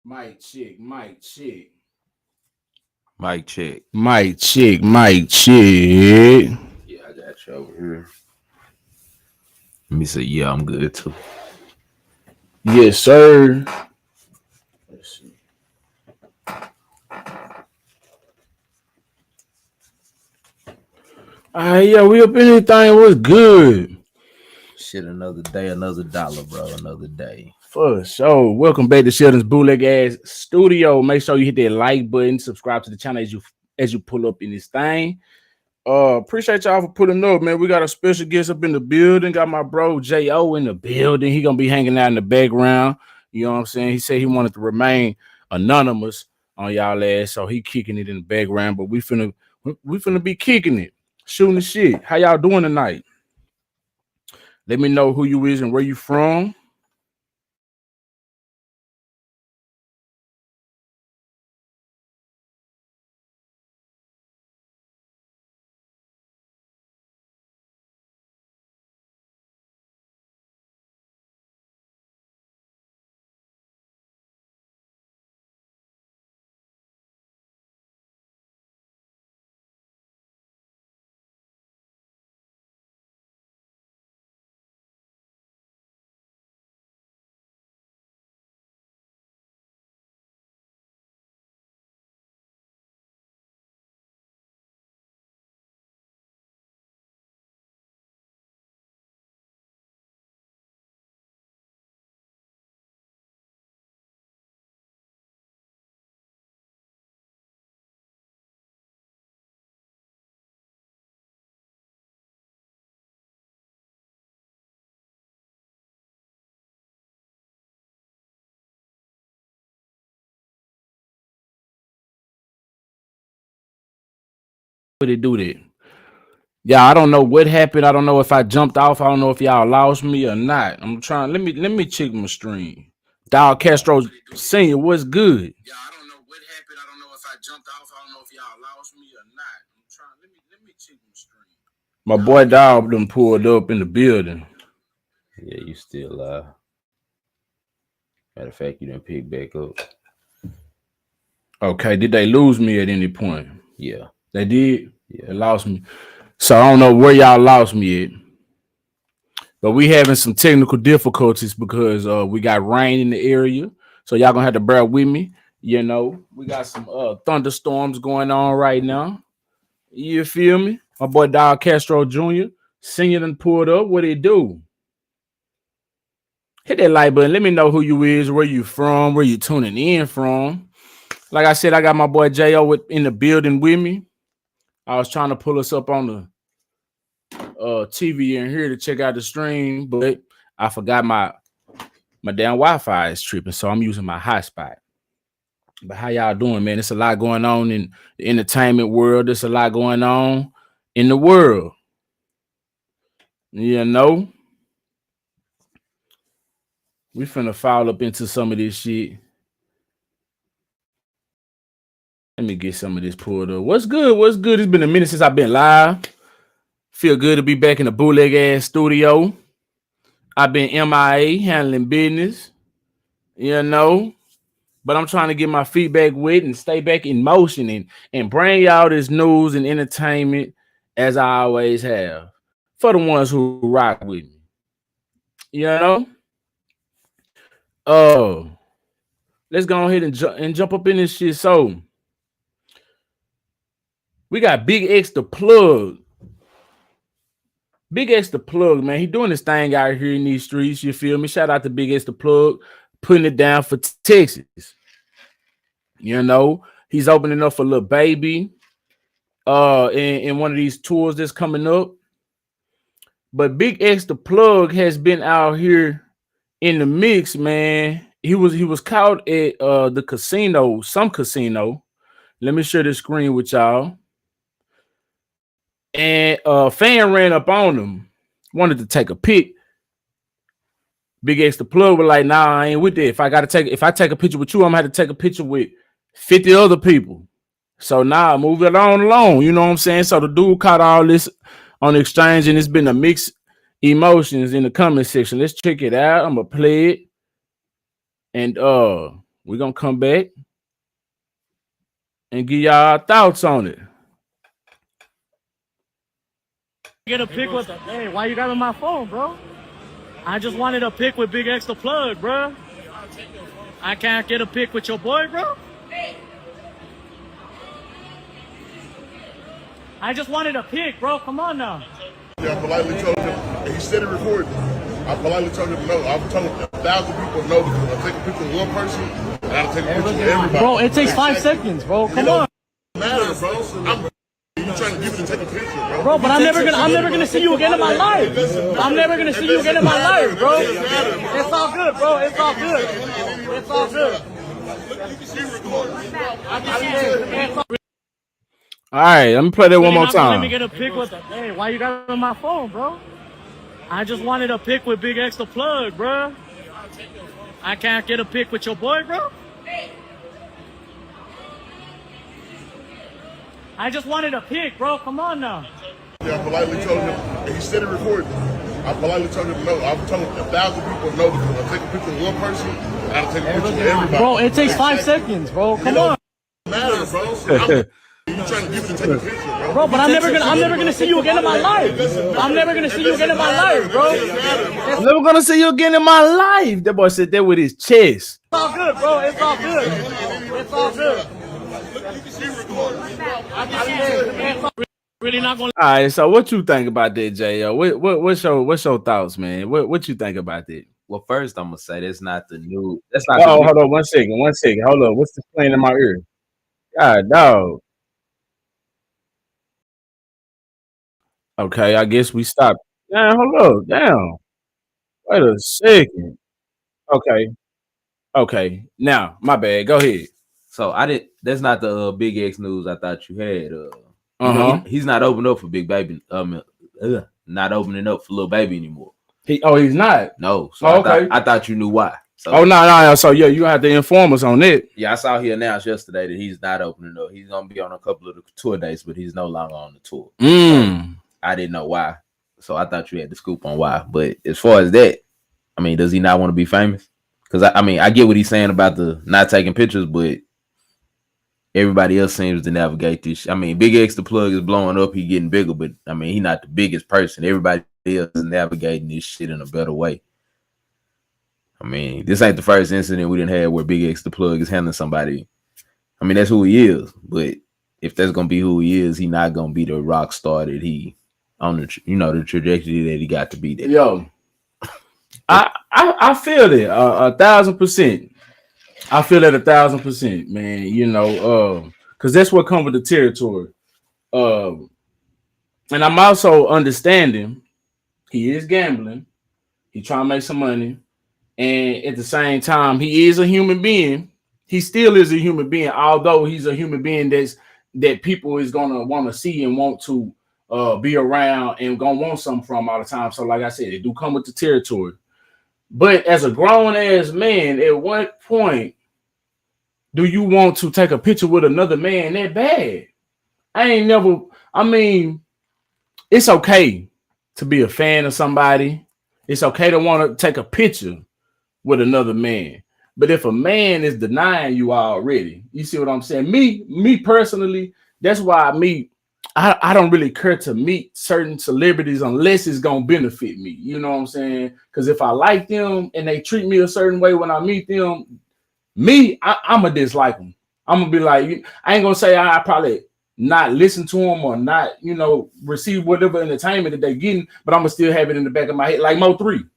Mic check, mic check. Mic check. Mic check, mic check. Yeah, I got you over here. Let me say, yeah, I'm good too. Yes, sir. Let's see. Yeah, we up in anything was good. Shit, another day, another dollar, bro. Another day. For sure. Welcome back to Sheldon's Bootleg Ass Studio. Make sure you hit that like button, subscribe to the channel as you pull up in this thing. Appreciate y'all for pulling up, man. We got a special guest up in the building. Got my bro J.O. in the building. He gonna be hanging out in the background. You know what I'm saying? He said he wanted to remain anonymous on y'all ass, so he kicking it in the background. But we finna be kicking it, shooting the shit. How y'all doing tonight? Let me know who you is and where you from. Would it do that? Yeah, I don't know what happened. I don't know if I jumped off. I don't know if y'all lost me or not. I'm trying. Let me check my stream. Dog Castro Senior, what's good? Yeah, I don't know what happened. I don't know if I jumped off. I don't know if y'all lost me or not. I'm trying. Let me check my stream. My boy Dog done pulled up in the building. Yeah, you still matter of fact, you didn't pick back up. Okay, did they lose me at any point? Yeah. They did? Yeah. They lost me. So I don't know where y'all lost me at. But we having some technical difficulties because we got rain in the area. So y'all gonna have to bear with me. You know, we got some thunderstorms going on right now. You feel me? My boy Dog Castro Jr. Senior done pulled up. What it do? Hit that like button. Let me know who you is, where you from, where you tuning in from. Like I said, I got my boy J.O. in the building with me. I was trying to pull us up on the TV in here to check out the stream, but I forgot my damn Wi-Fi is tripping, so I'm using my hotspot. But how y'all doing, man? There's a lot going on in the entertainment world. There's a lot going on in the world. You know, we finna fall up into some of this shit. Let me get some of this pulled up. What's good? What's good? It's been a minute since I've been live. Feel good to be back in the bootleg ass studio. I've been MIA handling business, you know, but I'm trying to get my feet back wet and stay back in motion and bring y'all this news and entertainment as I always have for the ones who rock with me. You know, oh, let's go ahead and jump up in this shit. So we got Big X the plug. Big X the plug, man. He doing this thing out here in these streets. You feel me? Shout out to Big X the plug, putting it down for Texas. You know, he's opening up for Lil Baby in one of these tours that's coming up. But Big X the plug has been out here in the mix, man. He was caught at the casino, some casino. Let me share the screen with y'all. And a fan ran up on him, wanted to take a pic. Big X the plug was like, nah, I ain't with that. If I take a picture with you, I'm gonna have to take a picture with 50 other people. So now move it on along. You know what I'm saying? So the dude caught all this on the exchange, and it's been a mixed emotions in the comment section. Let's check it out. I'm gonna play it. And we're gonna come back and give y'all our thoughts on it. Get a pic with hey, why you grabbing my phone, bro? I just wanted a pic with Big X the plug, bro. I can't get a pic with your boy, bro. I just wanted a pic, bro. Come on now. Yeah, I politely told him, and he said he recorded. I politely told him no. I've told 1,000 people no because I take a picture of one person and I take a picture of everybody. Bro, it takes 5 seconds, bro. Come on. Matter, bro. You trying to give it to take a picture, bro. Bro, but I'm never gonna see you again in my life. I'm never gonna see you again in my life, bro. It's all good, bro. It's all good. It's all good. All right, let me play that one more time. Let me get a pic with hey, why you grabbing my phone, bro? I just wanted a pic with Big X the plug, bro. I can't get a pic with your boy, bro. I just wanted a pic, bro. Come on now. Yeah, I politely told him, and he said he recorded. I politely told him no. I've told 1,000 people no because I take a picture of one person and I take a picture of everybody. Bro, it takes 5 seconds, bro. Come on. Matter, bro. You trying to give it to take a picture, bro. Bro, but I'm never gonna see you again in my life. I'm never gonna see you again in my life, bro. I'm never gonna see you again in my life. That boy said that with his chest. It's all good, bro. It's all good. It's all good. Really not gonna. All right, so what you think about that, J.O.? What's your thoughts, man? What you think about that? Well, first I'm gonna say that's not the new. That's not. Oh, hold on 1 second. 1 second. Hold on. What's this playing in my ear? God, dog. Okay, I guess we stopped. Damn, hold up. Damn. Wait a second. Okay. Now, my bad. Go ahead. So I didn't. That's not the Big X news I thought you had. You know, he's not opening up for Big Baby. Not opening up for Lil Baby anymore. He's not. No. So okay. I thought you knew why. No. So, So yeah, you have to inform us on it. Yeah, I saw he announced yesterday that he's not opening up. He's gonna be on a couple of the tour dates, but he's no longer on the tour. So I didn't know why. So I thought you had the scoop on why. But as far as that, I mean, does he not want to be famous? Because I get what he's saying about the not taking pictures, but everybody else seems to navigate this. I mean, Big X the plug is blowing up. He getting bigger, but I mean, he's not the biggest person. Everybody else is navigating this shit in a better way. I mean, this ain't the first incident we didn't have where Big X the plug is handling somebody. I mean, that's who he is. But if that's gonna be who he is, he not gonna be the rock star that he on the the trajectory that he got to be there. Yo, I feel that 1,000%. I feel that 1,000%, man. Because that's what comes with the territory. And I'm also understanding he is gambling. He trying to make some money. And at the same time, he is a human being. He still is a human being, although he's a human being that people is gonna want to see and want to be around and gonna want something from all the time. So, like I said, it do come with the territory. But as a grown ass man, at what point do you want to take a picture with another man that bad? I mean, it's okay to be a fan of somebody. It's okay to want to take a picture with another man. But if a man is denying you already, you see what I'm saying? Me personally, that's why I don't really care to meet certain celebrities unless it's gonna benefit me. You know what I'm saying? Because if I like them and they treat me a certain way when I meet them, I'm gonna dislike them. I'm gonna be like, I ain't gonna say I probably not listen to them or not, receive whatever entertainment that they're getting, but I'm gonna still have it in the back of my head. Like Mo3,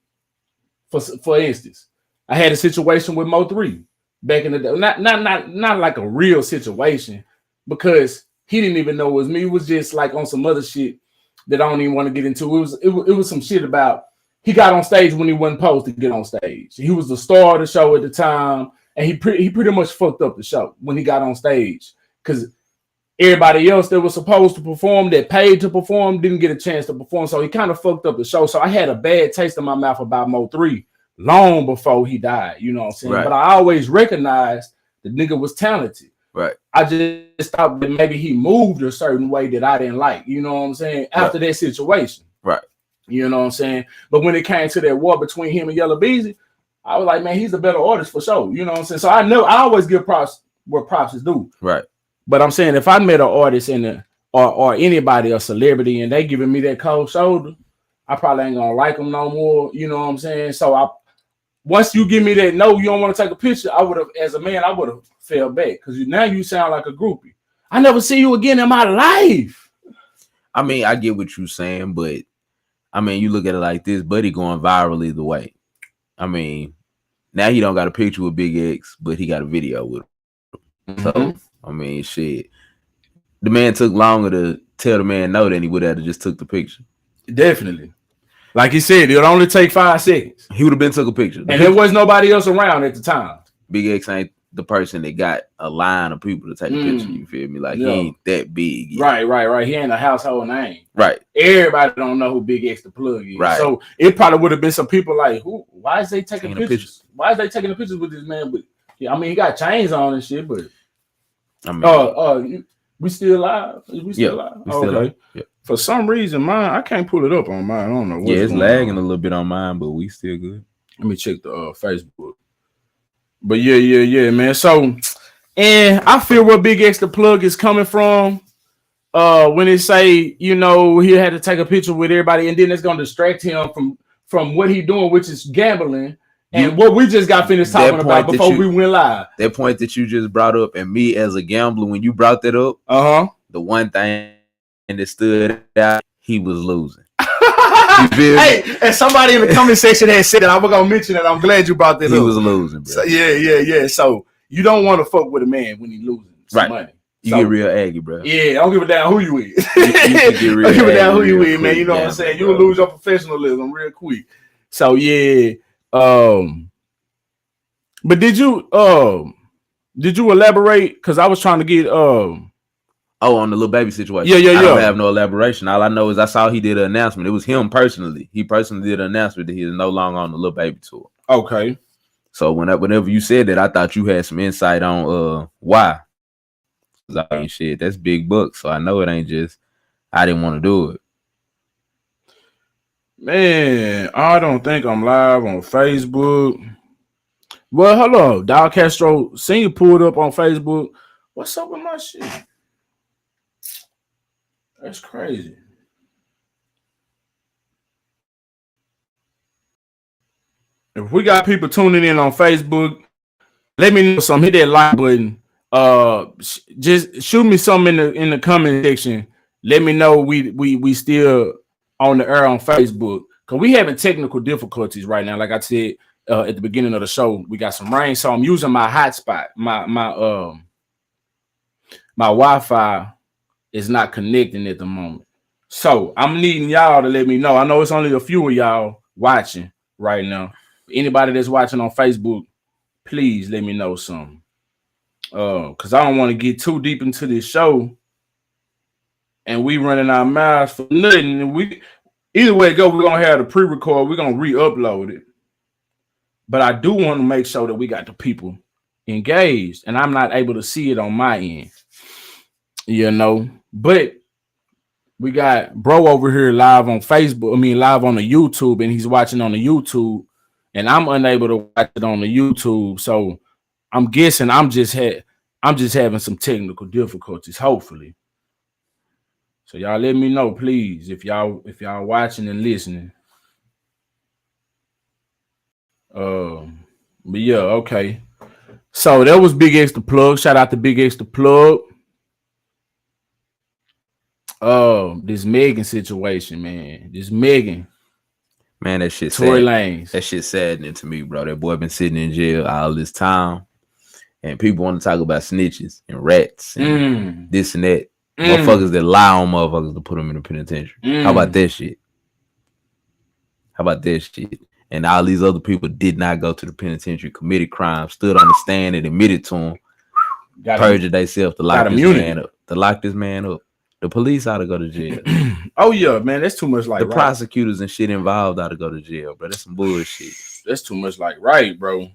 for instance. I had a situation with Mo3 back in the day. Not like a real situation, because he didn't even know it was me. It was just like on some other shit that I don't even want to get into. It was some shit about he got on stage when he wasn't supposed to get on stage. He was the star of the show at the time, and he pretty much fucked up the show when he got on stage, because everybody else that was supposed to perform, that paid to perform, didn't get a chance to perform. So he kind of fucked up the show. So I had a bad taste in my mouth about Mo3 long before he died. You know what I'm saying? Right. But I always recognized the nigga was talented. Right. I just thought that maybe he moved a certain way that I didn't like. You know what I'm saying? After that situation. Right. You know what I'm saying? But when it came to that war between him and Yellow Beezy, I was like, man, he's a better artist for sure. You know what I'm saying? So I always give props where props is due. Right. But I'm saying if I met an artist or anybody, a celebrity, and they giving me that cold shoulder, I probably ain't gonna like them no more. You know what I'm saying? So once you give me that no, you don't want to take a picture, I would have, as a man, I would have fell back because now you sound like a groupie. I never see you again in my life. I mean, I get what you're saying, but I mean, you look at it like this, Buddy going viral either way. I mean, now he don't got a picture with Big X, but he got a video with him. So, I mean, shit. The man took longer to tell the man no than he would have just took the picture. Definitely. Like he said, it would only take 5 seconds. He would have been took a picture. And there was nobody else around at the time. Big X ain't the person that got a line of people to take a picture. You feel me? Like, he ain't that big yet. Right. He ain't a household name. Right. Everybody don't know who Big X the Plug is. Right. So it probably would have been some people like, why is they taking pictures? Why is they taking the pictures with this man? But yeah, I mean, he got chains on and shit, but I mean, we still live? Is we still live? We still live. Yeah. For some reason, mine, I can't pull it up on mine. I don't know what's it's lagging a little bit on mine, but we still good. Let me check the Facebook. But yeah, man. So, and I feel where Big X the Plug is coming from. When they say, you know, he had to take a picture with everybody, and then it's gonna distract him from what he doing, which is gambling, and what we just got finished talking about before we went live. That point that you just brought up, and me as a gambler, when you brought that up, the one thing that stood out, he was losing. Hey, and somebody in the comment section had said that I was gonna mention it. I'm glad you brought that up. He was losing, bro. So, yeah. So you don't want to fuck with a man when he's losing some money. You get real aggy, bro. Yeah, I don't give a damn who you is. I don't give a damn who you is, man. You know what I'm saying? You'll lose your professionalism real quick. So yeah. But did you elaborate? Because I was trying to get on the little baby situation. Yeah. I don't have no elaboration. All I know is I saw he did an announcement. It was him personally. He personally did an announcement that he is no longer on the little baby tour. Okay. So whenever you said that, I thought you had some insight on why. I mean, shit, that's big bucks. So I know it ain't just I didn't want to do it. Man, I don't think I'm live on Facebook. Well, hello, Dog Castro Senior pulled up on Facebook. What's up with my shit? That's crazy. If we got people tuning in on Facebook, let me know something. Hit that like button. Just shoot me something in the comment section. Let me know we still on the air on Facebook, because we having technical difficulties right now. Like I said at the beginning of the show, we got some rain, so I'm using my hotspot. My Wi-Fi is not connecting at the moment, so I'm needing y'all to let me know. I know it's only a few of y'all watching right now. Anybody that's watching on Facebook, please let me know something. Because I don't want to get too deep into this show and we running our mouths for nothing. And either way it go, we're gonna have the pre-record, we're gonna re-upload it. But I do want to make sure that we got the people engaged, and I'm not able to see it on my end, you know. But we got bro over here live on Facebook, live on the YouTube, and he's watching on the YouTube, and I'm unable to watch it on the YouTube. So I'm guessing I'm just having some technical difficulties, hopefully. So y'all let me know, please, if y'all watching and listening. But yeah, okay. So that was Big X the Plug. Shout out to Big X the Plug. This Megan situation, man. This Megan. Man, that shit Tory Lanez. That shit saddening to me, bro. That boy been sitting in jail all this time. And people want to talk about snitches and rats and this and that. Motherfuckers that lie on motherfuckers to put them in the penitentiary. How about that shit? And all these other people did not go to the penitentiary, committed crimes, stood on the stand and admitted to them, perjured themselves to lock this man up. The police ought to go to jail. Oh yeah, man, that's too much like the prosecutors and shit involved ought to go to jail, bro. That's some bullshit. That's too much like right, bro.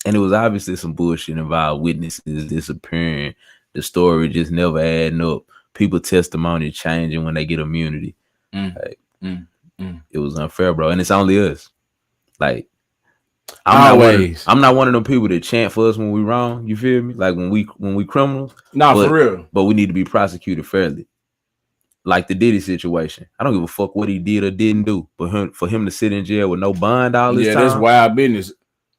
And it was obviously some bullshit involved. Witnesses disappearing, the story just never adding up. People testimony changing when they get immunity. It was unfair, bro. And it's only us. Like, I'm not one of them people that chant for us when we wrong. You feel me? Like when we criminals. Nah, for real. But we need to be prosecuted fairly. Like the Diddy situation. I don't give a fuck what he did or didn't do. But for him to sit in jail with no bond all this time. Yeah, that's wild business.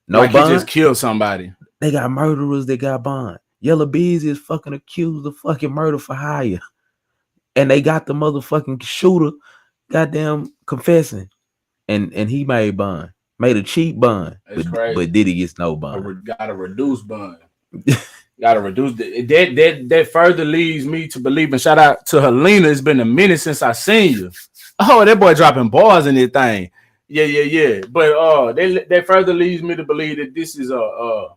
No like bond. He just killed somebody. They got murderers that got bond. Yellow Bees is fucking accused of fucking murder for hire. And they got the motherfucking shooter goddamn confessing. And he made bond. Made a cheap bond. But Diddy gets no bond. Gotta reduce bond. Gotta reduce that further leads me to believe, and shout out to Helena. It's been a minute since I seen you. Oh, that boy dropping bars in this thing. Yeah. But that further leads me to believe that this is a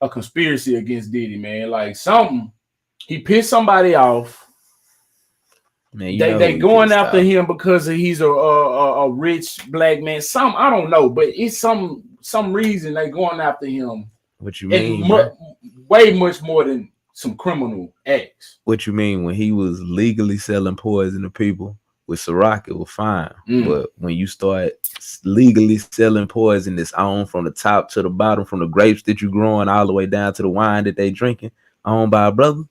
conspiracy against Diddy, man. Like he pissed somebody off. Man, they going after him because he's a rich black man. I don't know, but it's some reason they going after him. What you mean? Way much more than some criminal acts. What you mean? When he was legally selling poison to people with Ciroc, it was fine. But when you start legally selling poison that's owned from the top to the bottom, from the grapes that you growing all the way down to the wine that they drinking, owned by a brother.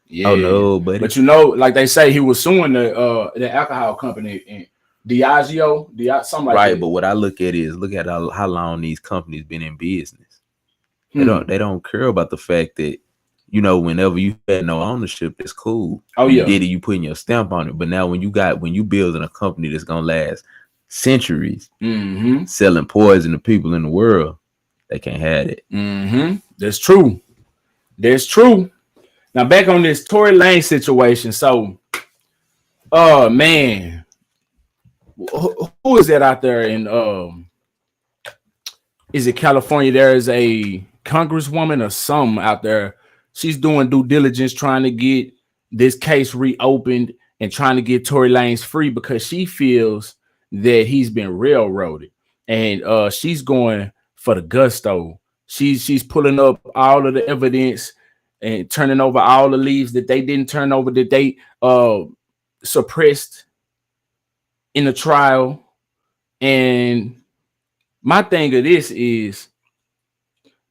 Yeah. Oh no, buddy. But like they say, he was suing the alcohol company in Diageo, something like that. Right, but what I look at how long these companies been in business. They don't care about the fact that, whenever you had no ownership, that's cool. Oh yeah, you putting your stamp on it. But now when you building a company that's gonna last centuries, selling poison to people in the world, they can't have it. That's true. Now back on this Tory Lanez situation. So, man, who is that out there in is it California? There is a congresswoman or some out there. She's doing due diligence trying to get this case reopened and trying to get Tory Lanez free because she feels that he's been railroaded, and she's going for the gusto. She's pulling up all of the evidence and turning over all the leaves that they didn't turn over, that they suppressed in the trial. And my thing of this is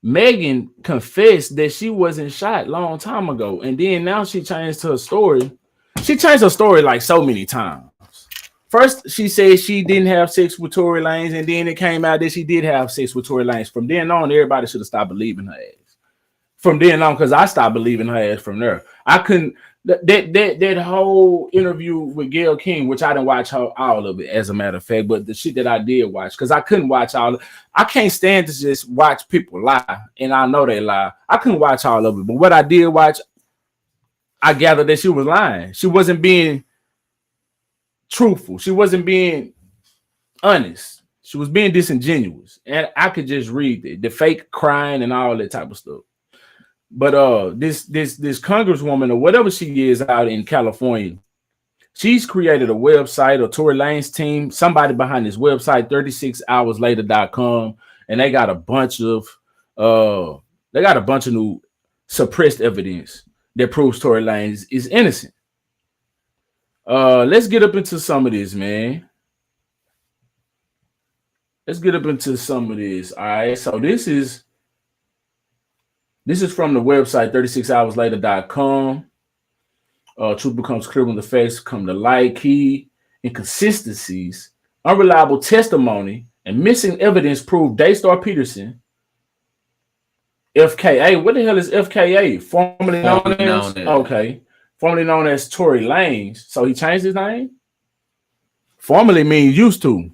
Megan confessed that she wasn't shot a long time ago, and then now she changed her story. She changed her story like so many times. First, she said she didn't have sex with Tory Lanez, and then it came out that she did have sex with Tory Lanez. From then on, everybody should have stopped believing her ass. From then on, because I stopped believing her ass from there. I couldn't. That whole interview with Gayle King, which I didn't watch all of it, as a matter of fact, but the shit that I did watch, because I couldn't watch all. I can't stand to just watch people lie, and I know they lie. I couldn't watch all of it, but what I did watch, I gathered that she was lying. She wasn't being truthful. She wasn't being honest. She was being disingenuous, and I could just read the fake crying and all that type of stuff. But this congresswoman or whatever she is out in California, she's created a website, a Tory Lanez team, somebody behind this website, 36hourslater.com, and they got a bunch of new suppressed evidence that proves Tory Lanez is innocent. Let's get up into some of this, man. Let's get up into some of this. All right, so this is from the website 36hourslater.com. Truth becomes clear when the facts come to light. Key inconsistencies, unreliable testimony, and missing evidence prove Daystar Peterson, FKA. What the hell is FKA? Formerly known as Tory Lanez. So he changed his name? Formerly means used to.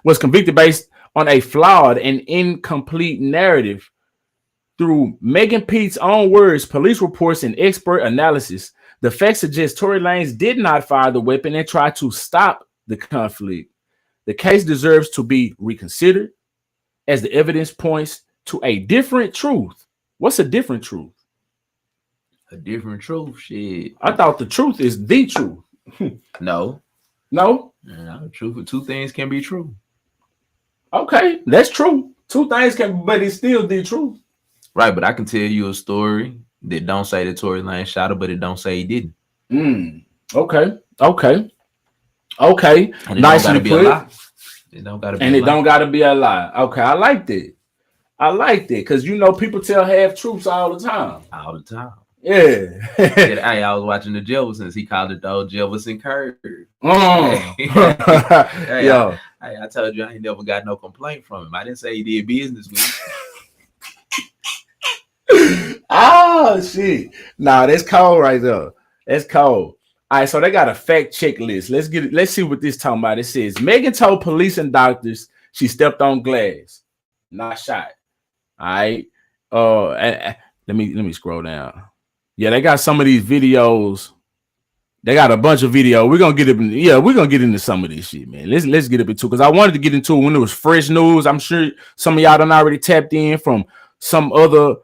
Was convicted based on a flawed and incomplete narrative. Through Megan Pete's own words, police reports, and expert analysis, the facts suggest Tory Lanez did not fire the weapon and try to stop the conflict. The case deserves to be reconsidered as the evidence points to a different truth. What's a different truth? A different truth, shit. I thought the truth is the truth. No. The truth of two things can be true. Okay, that's true. Two things can, but it's still the truth. Right, but I can tell you a story that don't say that Tory Lanez shot her, but it don't say he didn't. Okay. And Nicely be a lie. It don't gotta be and it don't gotta be a lie. Okay, I like that. I like that because people tell half truths all the time. All the time. Yeah. Hey, I was watching the Jeffersons. He called it the old Jefferson curve. Hey, yo. I told you I ain't never got no complaint from him. I didn't say he did business with me. Oh shit. Nah, that's cold right there. That's cold. All right, so they got a fact check list. Let's see what this talking about. It says Megan told police and doctors she stepped on glass, not shot. All right. Let me scroll down. Yeah, they got some of these videos. They got a bunch of video. We're gonna get it. We're gonna get into some of this shit, man. Let's get into it because I wanted to get into it when it was fresh news. I'm sure some of y'all done already tapped in from some other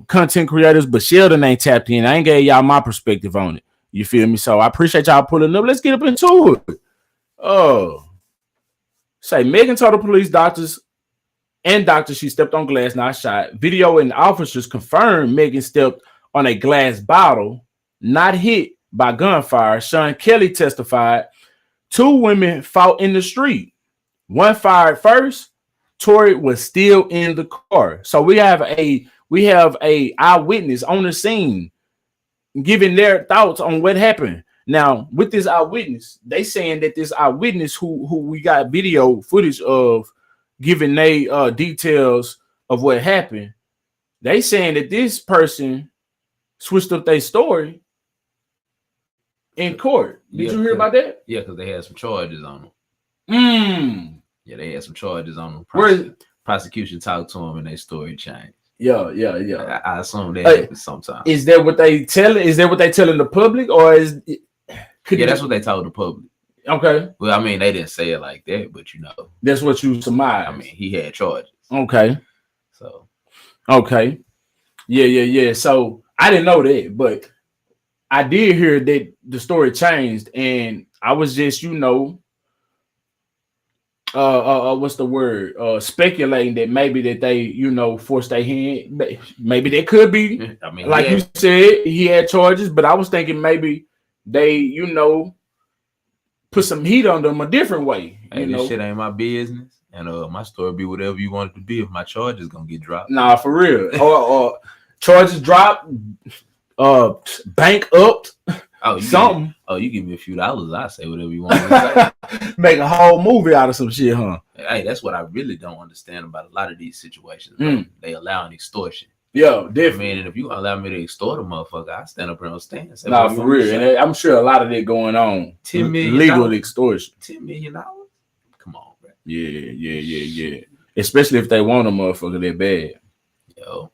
content creators, but Sheldon ain't tapped in. I ain't gave y'all my perspective on it. You feel me? So I appreciate y'all pulling up. Let's get up into it. Say Megan told the police doctors she stepped on glass, not shot. Video and officers confirmed Megan stepped on a glass bottle, not hit by gunfire. Sean Kelly testified 2 women fought in the street. One fired first. Tori was still in the car. So we have a eyewitness on the scene giving their thoughts on what happened. Now, with this eyewitness, they saying that this eyewitness who we got video footage of giving they details of what happened, they saying that this person switched up their story in court. Did you hear about that? Yeah, because they had some charges on them. Yeah, they had some charges on them. Prosecution talked to them and their story changed. Yeah. I assume that happens sometimes. Is that what they telling? Is that what they telling the public, or is? That's what they told the public. Okay. Well, I mean, they didn't say it like that, but that's what you surmise. I mean, he had charges. Okay. So. Okay. Yeah. So I didn't know that, but I did hear that the story changed, and I was just, what's the word? Speculating that maybe that they, forced their hand. Maybe that could be. I mean, like you said, he had charges, but I was thinking maybe they, put some heat on them a different way. Hey, this shit ain't my business, and my story be whatever you want it to be. If my charges gonna get dropped, nah, for real. or charges dropped, bank upped. Something. You give me a few dollars, I say whatever you want to say. Make a whole movie out of some shit, huh? Hey, that's what I really don't understand about a lot of these situations. They allowing extortion. Yeah, definitely. I mean, if you allow me to extort a motherfucker, I stand up here and stand. Nah, for real. And I'm sure a lot of that going on. $10 million. Legal extortion. $10 million? Come on, bro. Yeah. Especially if they want a motherfucker that bad. Yo.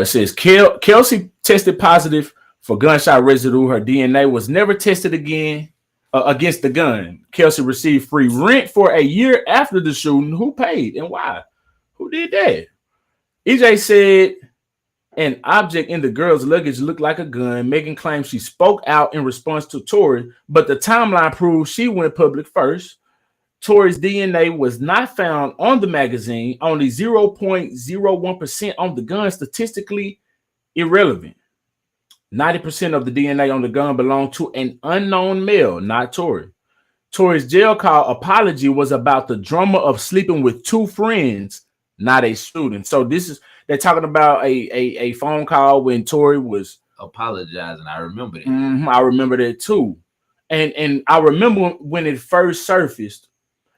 It says Kelsey tested positive for gunshot residue. Her DNA was never tested again against the gun. Kelsey received free rent for a year after the shooting. Who paid and why? Who did that? EJ said an object in the girl's luggage looked like a gun. Megan claims she spoke out in response to Tori, but the timeline proves she went public first. Tori's DNA was not found on the magazine, only 0.01% on the gun, statistically irrelevant. 90% of the DNA on the gun belonged to an unknown male, not Tori. Tori's jail call apology was about the drama of sleeping with 2 friends, not a shooting. So they're talking about a phone call when Tori was apologizing. I remember that. I remember that too. And I remember when it first surfaced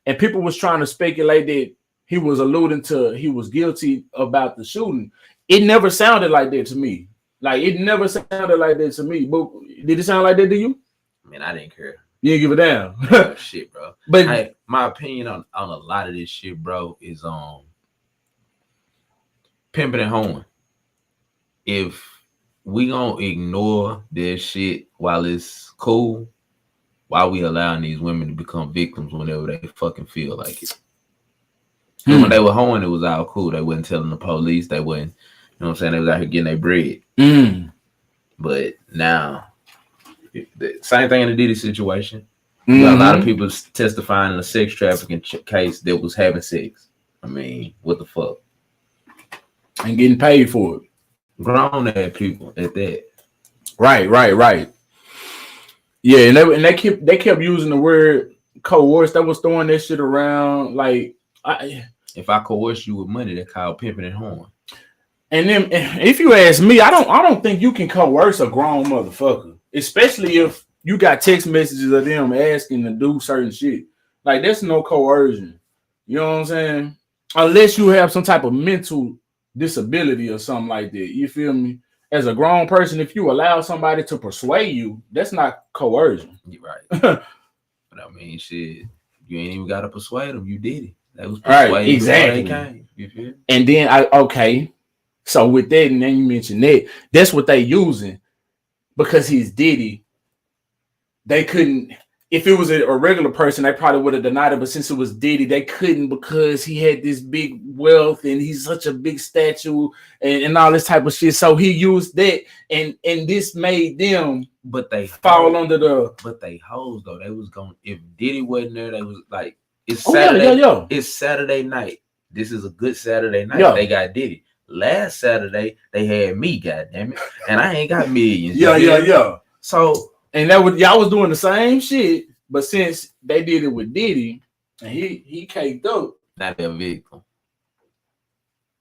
and people was trying to speculate that he was alluding to he was guilty about the shooting. It never sounded like that to me. Like, it never sounded like that to me. But did it sound like that to you? I mean, I didn't care. You didn't give a damn. Shit, bro. But my opinion on a lot of this shit, bro, is pimping and hoeing. If we gonna ignore this shit while it's cool, why we allowing these women to become victims whenever they fucking feel like it? When they were hoeing, it was all cool. They wasn't telling the police. They wasn't, you know what I'm saying? They was out here getting their bread. But now, the same thing in the Diddy situation. You got a lot of people testifying in a sex trafficking case that was having sex. I mean, what the fuck? And getting paid for it. Grown ass people at that. Right. Yeah, and they kept using the word coerced. They was throwing that shit around. Like, if I coerce you with money, they call pimping and horn. And then, if you ask me, I don't think you can coerce a grown motherfucker, especially if you got text messages of them asking to do certain shit. Like, that's no coercion. You know what I'm saying? Unless you have some type of mental disability or something like that. You feel me? As a grown person, if you allow somebody to persuade you, that's not coercion. You're right. But I mean, shit, you ain't even got to persuade them. You did it. That was persuaded. Right, exactly. They came. You feel? And then okay. So with that, and then you mentioned that's what they using because he's Diddy. They couldn't. If it was a regular person, they probably would have denied it. But since it was Diddy, they couldn't because he had this big wealth and he's such a big statue and all this type of shit. So he used that, and this made them. But they fall under the. But they hoes though. They was going. If Diddy wasn't there, they was like, it's Saturday. Yeah. It's Saturday night. This is a good Saturday night. Yeah. They got Diddy. Last Saturday they had me, goddamn it, and I ain't got millions. Yeah. So. And that was y'all was doing the same shit, but since they did it with Diddy, and he caked up. Not their victim.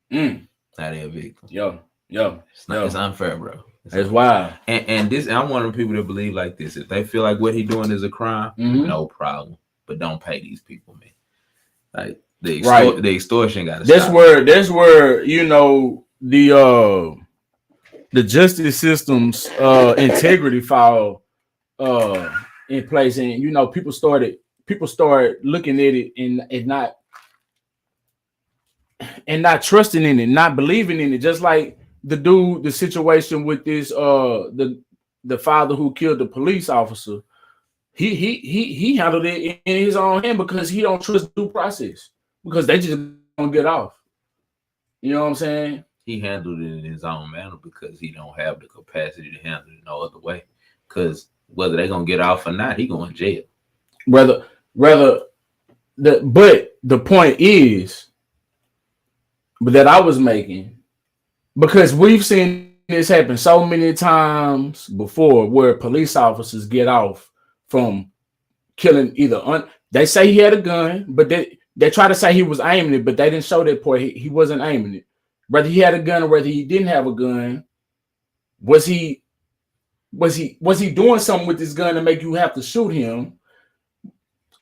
Not their victim. Yo. It's unfair, bro. That's wild. And I'm one of the people that believe like this. If they feel like what he doing is a crime, no problem. But don't pay these people, man. Like the extortion got to stop. That's where you know the justice system's integrity fall in place, and you know people started looking at it and not trusting in it, not believing in it. Just like the situation with this the father who killed the police officer, he handled it in his own hand because he don't trust due process because they just don't get off. You know what I'm saying? He handled it in his own manner because he don't have the capacity to handle it no other way. Because whether they're gonna get off or not, he going to jail. But the point is that I was making, because we've seen this happen so many times before, where police officers get off from killing they say he had a gun, but they try to say he was aiming it, but they didn't show that part. He wasn't aiming it. Whether he had a gun or whether he didn't have a gun, was he doing something with this gun to make you have to shoot him?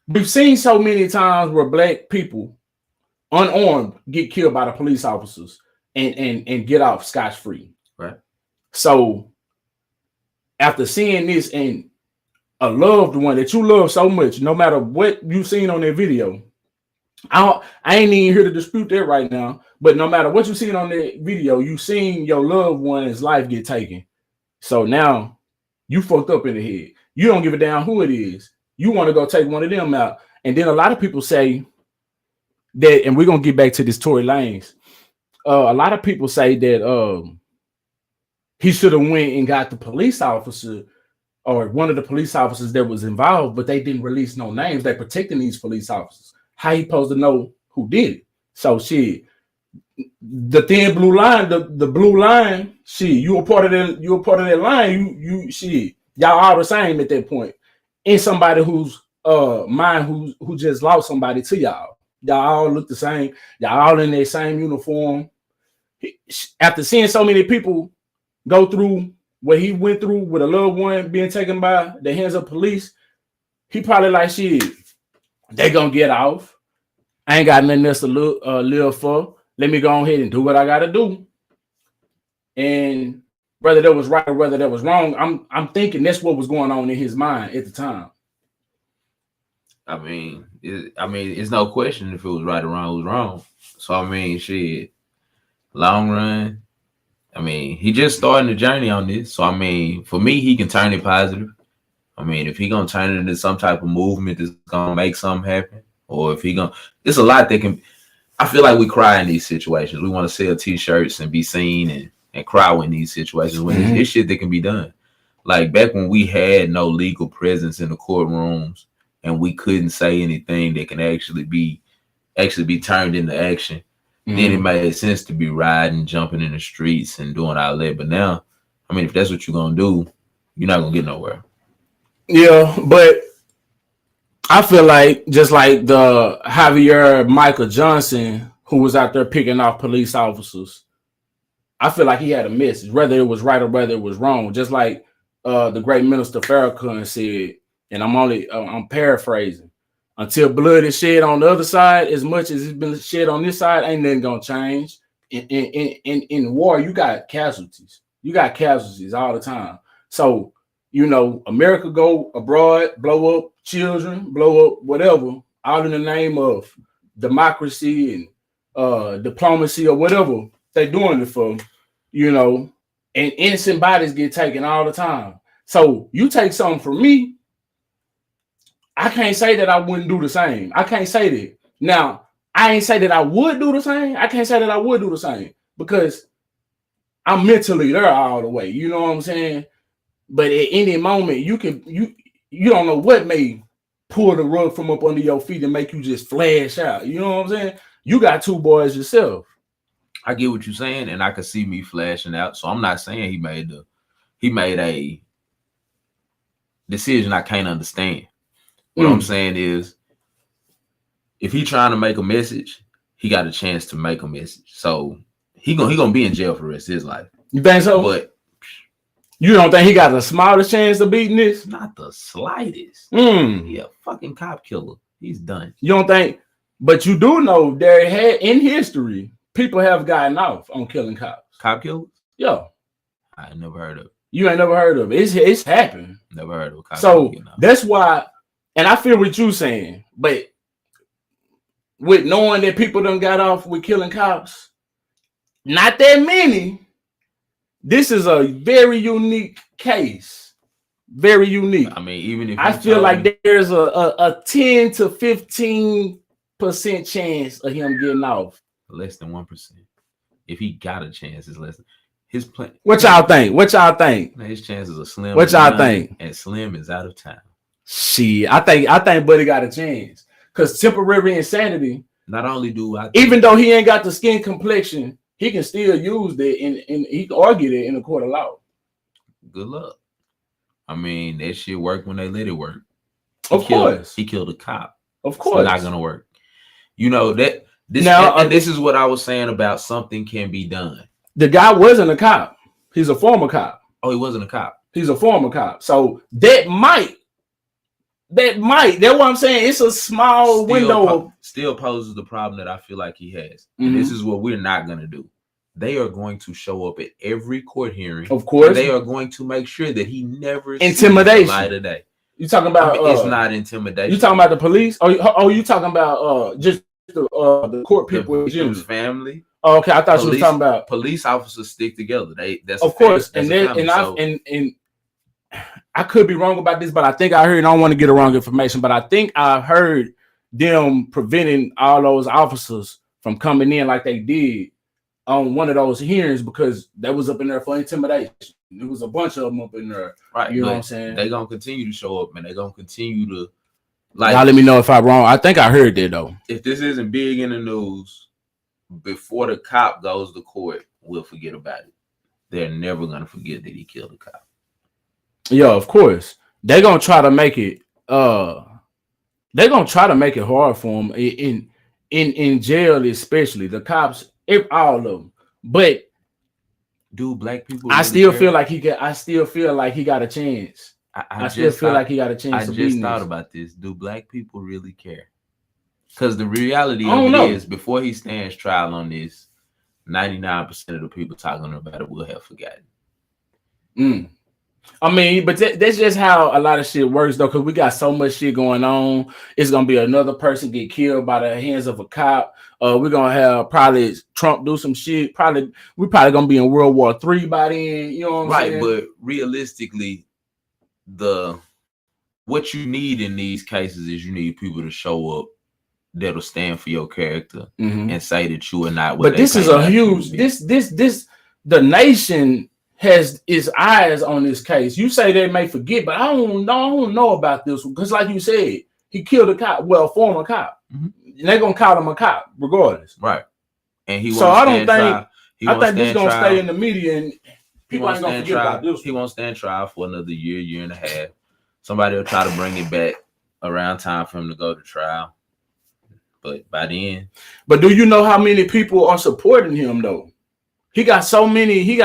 We've seen so many times where black people unarmed get killed by the police officers and get off scotch-free. Right. So after seeing this, and a loved one that you love so much, no matter what you've seen on that video, I ain't even here to dispute that right now, but no matter what you've seen on that video, you've seen your loved one's life get taken. So now you fucked up in the head. You don't give a damn who it is. You want to go take one of them out. And then a lot of people say that, and we're going to get back to this Tory Lanez. A lot of people say that he should have went and got the police officer or one of the police officers that was involved, but they didn't release no names. They're protecting these police officers. How he supposed to know who did it? So shit, the thin blue line, the blue line, shit, you were part of that line. You shit, y'all all the same at that point. And somebody who's who just lost somebody to y'all. Y'all all look the same. Y'all all in their same uniform. After seeing so many people go through what he went through with a loved one being taken by the hands of police, he probably like, shit, they gonna get off. I ain't got nothing else to live for. Let me go ahead and do what I gotta do. And whether that was right or whether that was wrong, I'm thinking that's what was going on in his mind at the time. I mean, it's no question if it was right or wrong, it was wrong. So I mean, shit, long run. I mean, he just starting the journey on this. So I mean, for me, he can turn it positive. I mean, if he gonna turn it into some type of movement that's gonna make something happen, or if he gonna, it's a lot that can. I feel like we cry in these situations. We want to sell T-shirts and be seen and cry in these situations when it's shit that can be done. Like back when we had no legal presence in the courtrooms and we couldn't say anything that can actually be turned into action. Then it made sense to be riding, jumping in the streets and doing all that. But now, I mean, if that's what you're gonna do, you're not gonna get nowhere. Yeah, but I feel like just like the Javier Michael Johnson, who was out there picking off police officers, I feel like he had a message, whether it was right or whether it was wrong. Just like the great minister Farrakhan said, and I'm paraphrasing. Until blood is shed on the other side, as much as it's been shed on this side, ain't nothing gonna change. In war, you got casualties. You got casualties all the time. So, America go abroad, blow up children, blow up whatever, all in the name of democracy and diplomacy or whatever they're doing it for, and innocent bodies get taken all the time. So you take something from me, I can't say that I wouldn't do the same. I can't say that. Now, I ain't say that I would do the same. I can't say that I would do the same because I'm mentally there all the way. You know what I'm saying? But at any moment, you don't know what may pull the rug from up under your feet and make you just flash out. You know what I'm saying? You got 2 boys yourself. I get what you're saying, and I can see me flashing out. So I'm not saying he made a decision I can't understand. What I'm saying is, if he trying to make a message, he got a chance to make a message. So he gonna be in jail for the rest of his life. You think so? But you don't think he got the smallest chance of beating this? Not the slightest. He a fucking cop killer. He's done. You don't think? But you do know there had in history people have gotten off on killing cops. Cop killers? Yeah. I never heard of it. You ain't never heard of it. It's happened. Never heard of a cop. So that's why, and I feel what you saying, but with knowing that people done got off with killing cops, not that many. This is a very unique case. Very unique. I mean, even if I feel like there's a 10 to 15% chance of him getting off. Less than 1%. If he got a chance, it's less than his plan. What y'all think? What y'all think? His chances are slim. What y'all think? And Slim is out of town. Shit, I think Buddy got a chance. Because temporary insanity. Not only do I, even though he ain't got the skin complexion, he can still use that and he can argue that in the court of law. Good luck. I mean, that shit worked when they let it work. He killed a cop. Of course. It's not gonna work. You know that this now, and this is what I was saying about something can be done. The guy wasn't a cop. He's a former cop. Oh, he wasn't a cop. He's a former cop. So that's what I'm saying. It's a small window. Still poses the problem that I feel like he has. And this is what we're not going to do. They are going to show up at every court hearing. Of course. They are going to make sure that he never intimidation. Sees the light of day. You talking about it's not intimidation. You talking about the police? Oh, you talking about just the court people, his family. Oh, okay, I thought you was talking about police officers stick together. That's of course, and I could be wrong about this, but I think I heard. I don't want to get the wrong information, but I think I heard them preventing all those officers from coming in like they did on one of those hearings because they was up in there for intimidation. There was a bunch of them up in there, right? You know what I'm saying? They're gonna continue to show up, and they're gonna continue to. Y'all let me know if I'm wrong. I think I heard that though. If this isn't big in the news, before the cop goes to court, we'll forget about it. They're never gonna forget that he killed a cop. Yeah, of course. They're gonna try to make it. They're gonna try to make it hard for him in jail, especially the cops, all of them. But do black people? I still feel like he got. I still feel like he got a chance. I still feel like he got a chance. I just thought about this. Do black people really care? Because the reality of it is, before he stands trial on this, 99% of the people talking about it will have forgotten. I mean, but that's just how a lot of shit works, though, because we got so much shit going on. It's gonna be another person get killed by the hands of a cop. We're gonna have probably Trump do some shit. We're probably gonna be in World War III by then. You know what I'm saying? But realistically, what you need in these cases is you need people to show up that'll stand for your character and say that you are not. But this is a huge. The nation has its eyes on this case. You say they may forget, but I don't know about this one because, like you said, he killed a cop. Well, a former cop. And they're gonna call him a cop regardless, right? And he. So I don't think. I think this is gonna stay in the media, and people ain't gonna forget about this. He won't stand trial for another year and a half. Somebody will try to bring it back. around time for him to go to trial. But by then, but do you know how many people are supporting him though? He got so many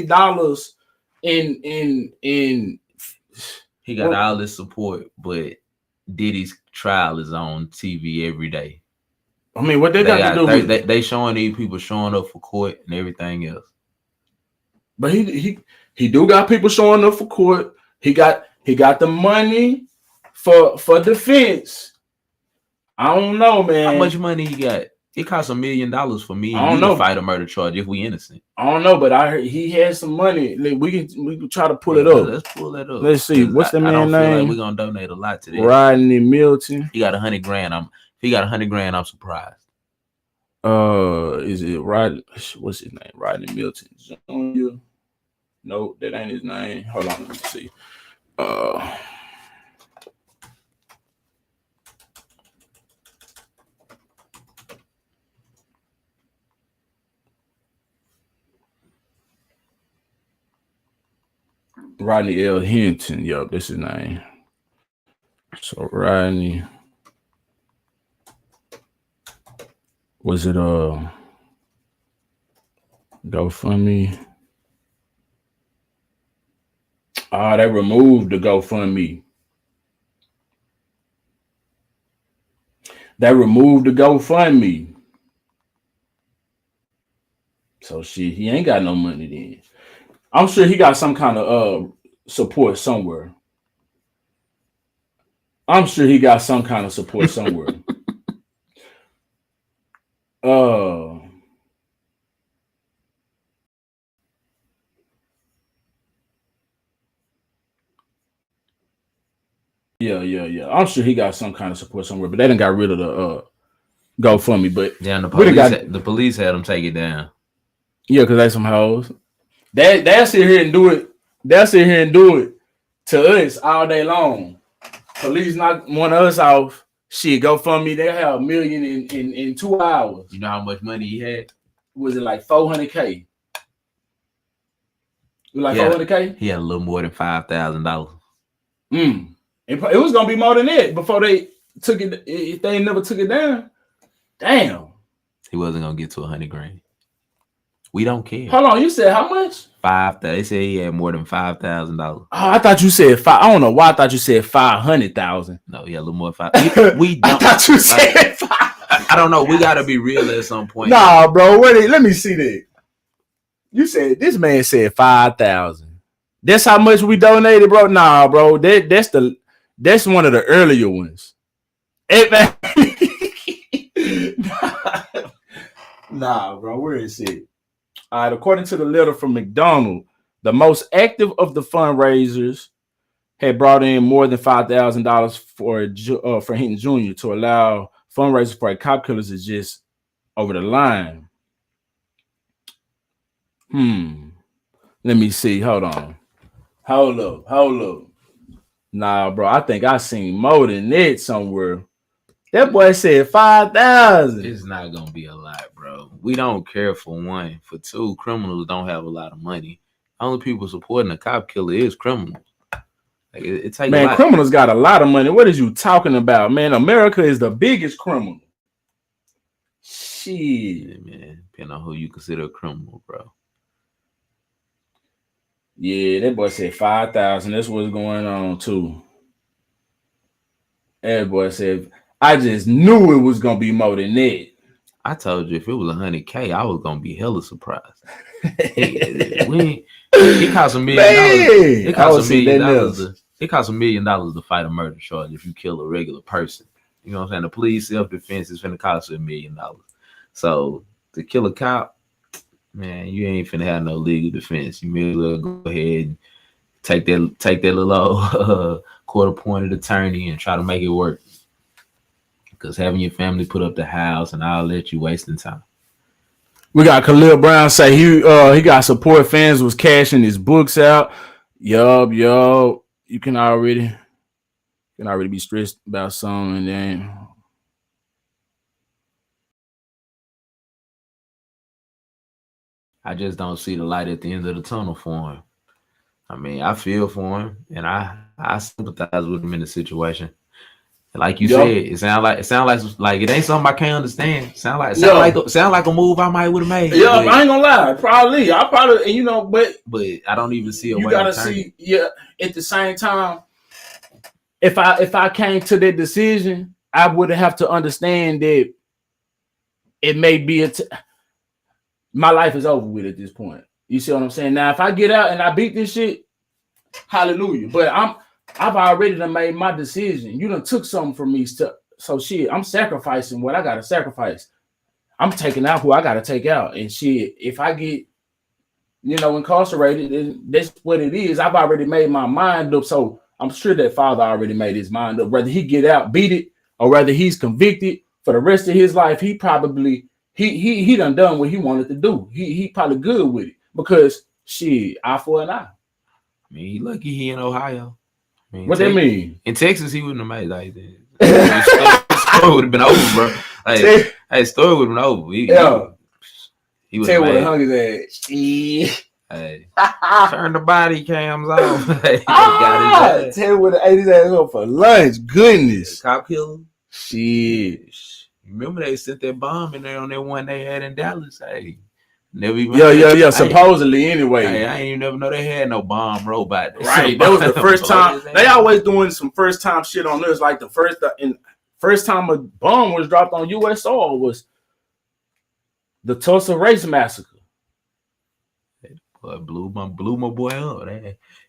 dollars in he got all this support, but Diddy's trial is on TV every day. I mean, what they got to do with it? They showing these people showing up for court and everything else. But he do got people showing up for court. He got the money for defense. I don't know, man. How much money he got? It costs $1 million for me and you to fight a murder charge if we innocent. I don't know, but I heard he has some money. We can try to pull it up. Let's pull that up. Let's see. What's the man's name? Like we're gonna donate a lot to this. Rodney Milton. He got $100,000. If he got $100,000, I'm surprised. Is it Rodney? What's his name? Rodney Milton Jr. No, that ain't his name. Hold on, let me see. Rodney L. Hinton. Yup, that's his name. So Rodney. Was it GoFundMe? They removed the GoFundMe. So shit, he ain't got no money then. I'm sure he got some kind of support somewhere. Yeah. I'm sure he got some kind of support somewhere, but they done got rid of the GoFundMe. But yeah, the police had them take it down. Yeah, because they some hoes. They'll sit here and do it. They'll sit here and do it to us all day long. Police knock one of us off. Shit, GoFundMe, they have $1 million in 2 hours. You know how much money he had? Was it like $400K? $400K? He had a little more than $5,000. It was gonna be more than that before they took it. If they never took it down, damn. He wasn't gonna get to $100,000. We don't care. Hold on, you said how much? 5,000. They said he had more than $5,000. Oh, I thought you said five. I don't know why I thought you said 500,000. No, he had a little more. We don't. I thought you said 5. I don't know. We gotta be real at some point. Nah, bro. Let me see that. You said this man said 5,000. That's how much we donated, bro. Nah, bro. That's one of the earlier ones. Nah, bro. Where is it? All right. According to the letter from McDonald, the most active of the fundraisers had brought in more than $5,000 for Hinton Jr. to allow fundraisers for a cop killers is just over the line. Let me see. Hold on. Hold up. Nah, bro. I think I seen more than that somewhere. That boy said 5,000. It's not gonna be a lot, bro. We don't care for one. For two, criminals don't have a lot of money. Only people supporting a cop killer is criminals. Like, it takes man, criminals got a lot of money. What is you talking about, man? America is the biggest criminal. Shit, yeah, man. Depending on who you consider a criminal, bro. Yeah, that boy said 5,000. That's what's going on too. That boy said, I just knew it was gonna be more than that. I told you if it was $100K, I was gonna be hella surprised. It cost $1 million. It costs $1 million. It costs $1 million to fight a murder charge if you kill a regular person. You know what I'm saying? The police self-defense is finna cost $1 million. So to kill a cop, man, you ain't finna have no legal defense. You may as well go ahead and take that little court-appointed attorney and try to make it work. Because having your family put up the house and all that, you wasting time. We got Khalil Brown say he got support. Fans was cashing his books out. Yup. You can already be stressed about something, and then I just don't see the light at the end of the tunnel for him. I mean, I feel for him, and I sympathize with him in the situation. Like you said, it sound like it ain't something I can't understand. Sound like a move I might would have made. Yeah, I ain't gonna lie. I probably, you know, but I don't even see a way. You gotta see, at the same time, if I came to that decision, I would have to understand that it may be my life is over with at this point. You see what I'm saying? Now, if I get out and I beat this shit, hallelujah. But I've already done made my decision. You done took something from me, so shit. I'm sacrificing what I gotta sacrifice. I'm taking out who I gotta take out, and shit. If I get, incarcerated, then that's what it is. I've already made my mind up, so I'm sure that father already made his mind up. Whether he get out, beat it, or whether he's convicted for the rest of his life, he probably he done what he wanted to do. He probably good with it because shit, eye for an eye. I mean, he lucky he in Ohio. I mean, what that mean? In Texas, he wouldn't have made like that. Story would have been over, bro. Hey, story would have been over. He would have what hung his ass. Hey, turn the body cams off. Hey, Tell what ate his ass up for lunch. Goodness, cop killer. Shit. Remember they sent that bomb in there on that one they had in Dallas. Hey. Never even supposedly anyway. Hey, I ain't even never know they had no bomb robot. Right. That was the first time. They always doing some first time shit on this. Like the first time a bomb was dropped on US soil was the Tulsa Race Massacre. Boy, blew my boy up.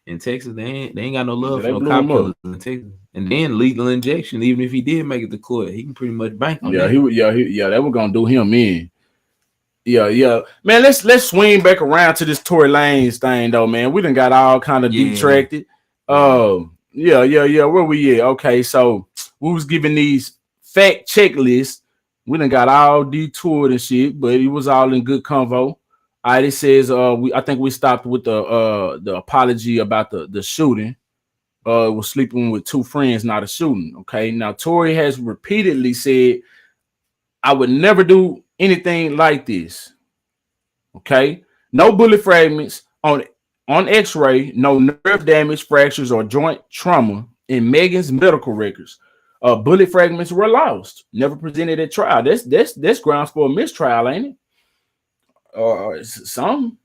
In Texas, they ain't got no love for no cop killers in Texas. And then lethal injection, even if he did make it to court, he can pretty much bank on that. They were gonna do him in. Yeah. Man, let's swing back around to this Tory Lanez thing though, man. We done got all kind of detracted. Where we at? Okay, so we was giving these fact checklists. We done got all detoured and shit, but it was all in good convo. All right, it says I think we stopped with the apology about the shooting. Was sleeping with two friends, not a shooting. Okay, now Tory has repeatedly said, I would never do anything like this. Okay, no bullet fragments on X-ray, no nerve damage, fractures, or joint trauma in Megan's medical records. Bullet fragments were lost, never presented at trial. That's grounds for a mistrial, ain't it? Some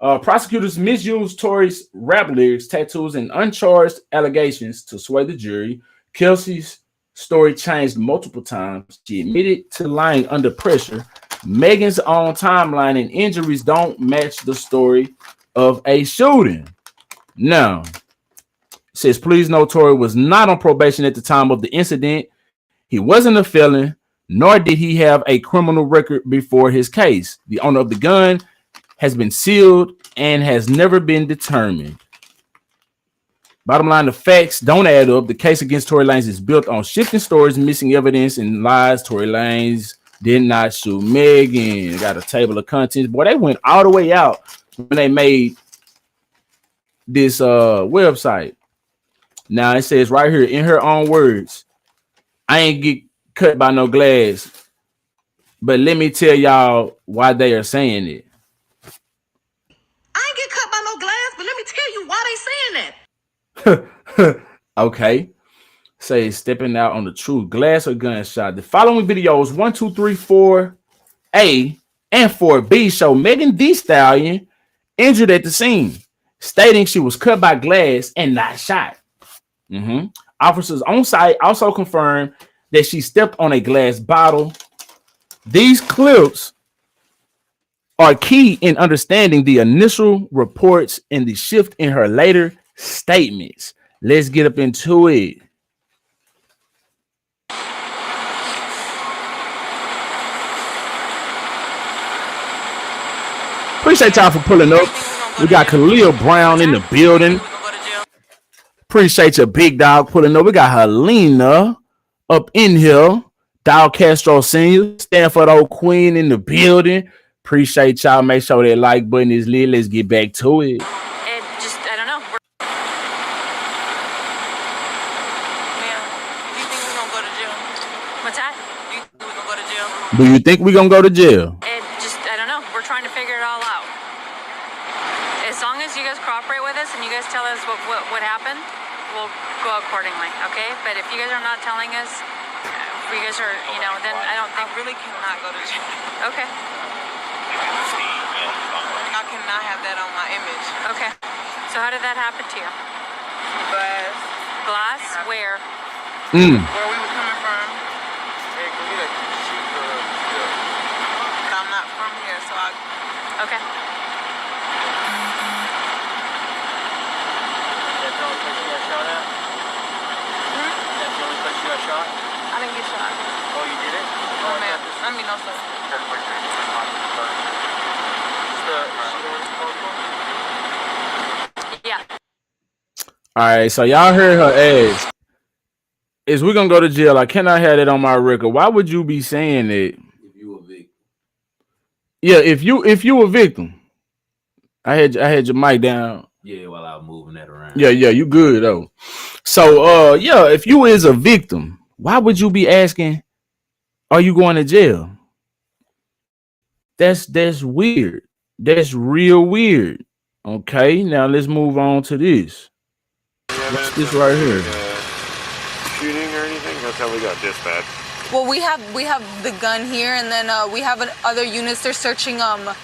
prosecutors misused Tory's rap lyrics, tattoos, and uncharged allegations to sway the jury. Kelsey's story changed multiple times. She admitted to lying under pressure. Megan's own timeline and injuries don't match the story of a shooting. Now, it says, please note Tory was not on probation at the time of the incident. He wasn't a felon, nor did he have a criminal record before his case. The owner of the gun has been sealed and has never been determined. Bottom line, the facts don't add up. The case against Tory Lanez is built on shifting stories, missing evidence, and lies. Tory Lanez did not shoot Megan. Got a table of contents. Boy, they went all the way out when they made this website. Now it says right here in her own words, I ain't get cut by no glass, but let me tell y'all why they are saying it. I ain't get cut by no glass, but let me tell you why they saying that. Okay. Say stepping out on the truth. Glass or gunshot. The following videos 1, 2, 3, 4A and 4B show Megan Thee Stallion injured at the scene, stating she was cut by glass and not shot. Officers on site also confirmed that she stepped on a glass bottle. These clips are key in understanding the initial reports and the shift in her later statements. Let's get up into it. Appreciate y'all for pulling up. We got Khalil Brown in the building. Appreciate your big dog pulling up. We got Helena up in here. Dog Castro Sr., Stanford Old Queen in the building. Appreciate y'all. Make sure that like button is lit. Let's get back to it. I don't know. Do you think we're gonna go to jail? I don't know. We're trying to figure it all out. As long as you guys cooperate with us and you guys tell us what happened, we'll go accordingly, okay? But if you guys are not telling us, if you guys are, you know, then I don't think... I really cannot go to jail. Okay. I cannot have that on my image. Okay. So how did that happen to you? Glass. Glass? Where? Where we were coming from. Hey, can we like shoot But I'm not from here, so I... Okay. That's the only place you got shot at? That's the only place you got shot? I didn't get shot. Oh, you did it? Oh, man. I mean, no, sir. Yeah. All right, so y'all heard her ass. Is we gonna go to jail? I cannot have that on my record. Why would you be saying that? If you a victim. Yeah, if you a victim. I had your mic down. Yeah, while I was moving that around. Yeah, you good though. So yeah, if you is a victim, why would you be asking, are you going to jail? That's weird. That's real weird. Okay, now let's move on to this. What's this right here? Shooting or anything? That's how we got dispatched. Well, we have the gun here, and then we have other units. They're searching the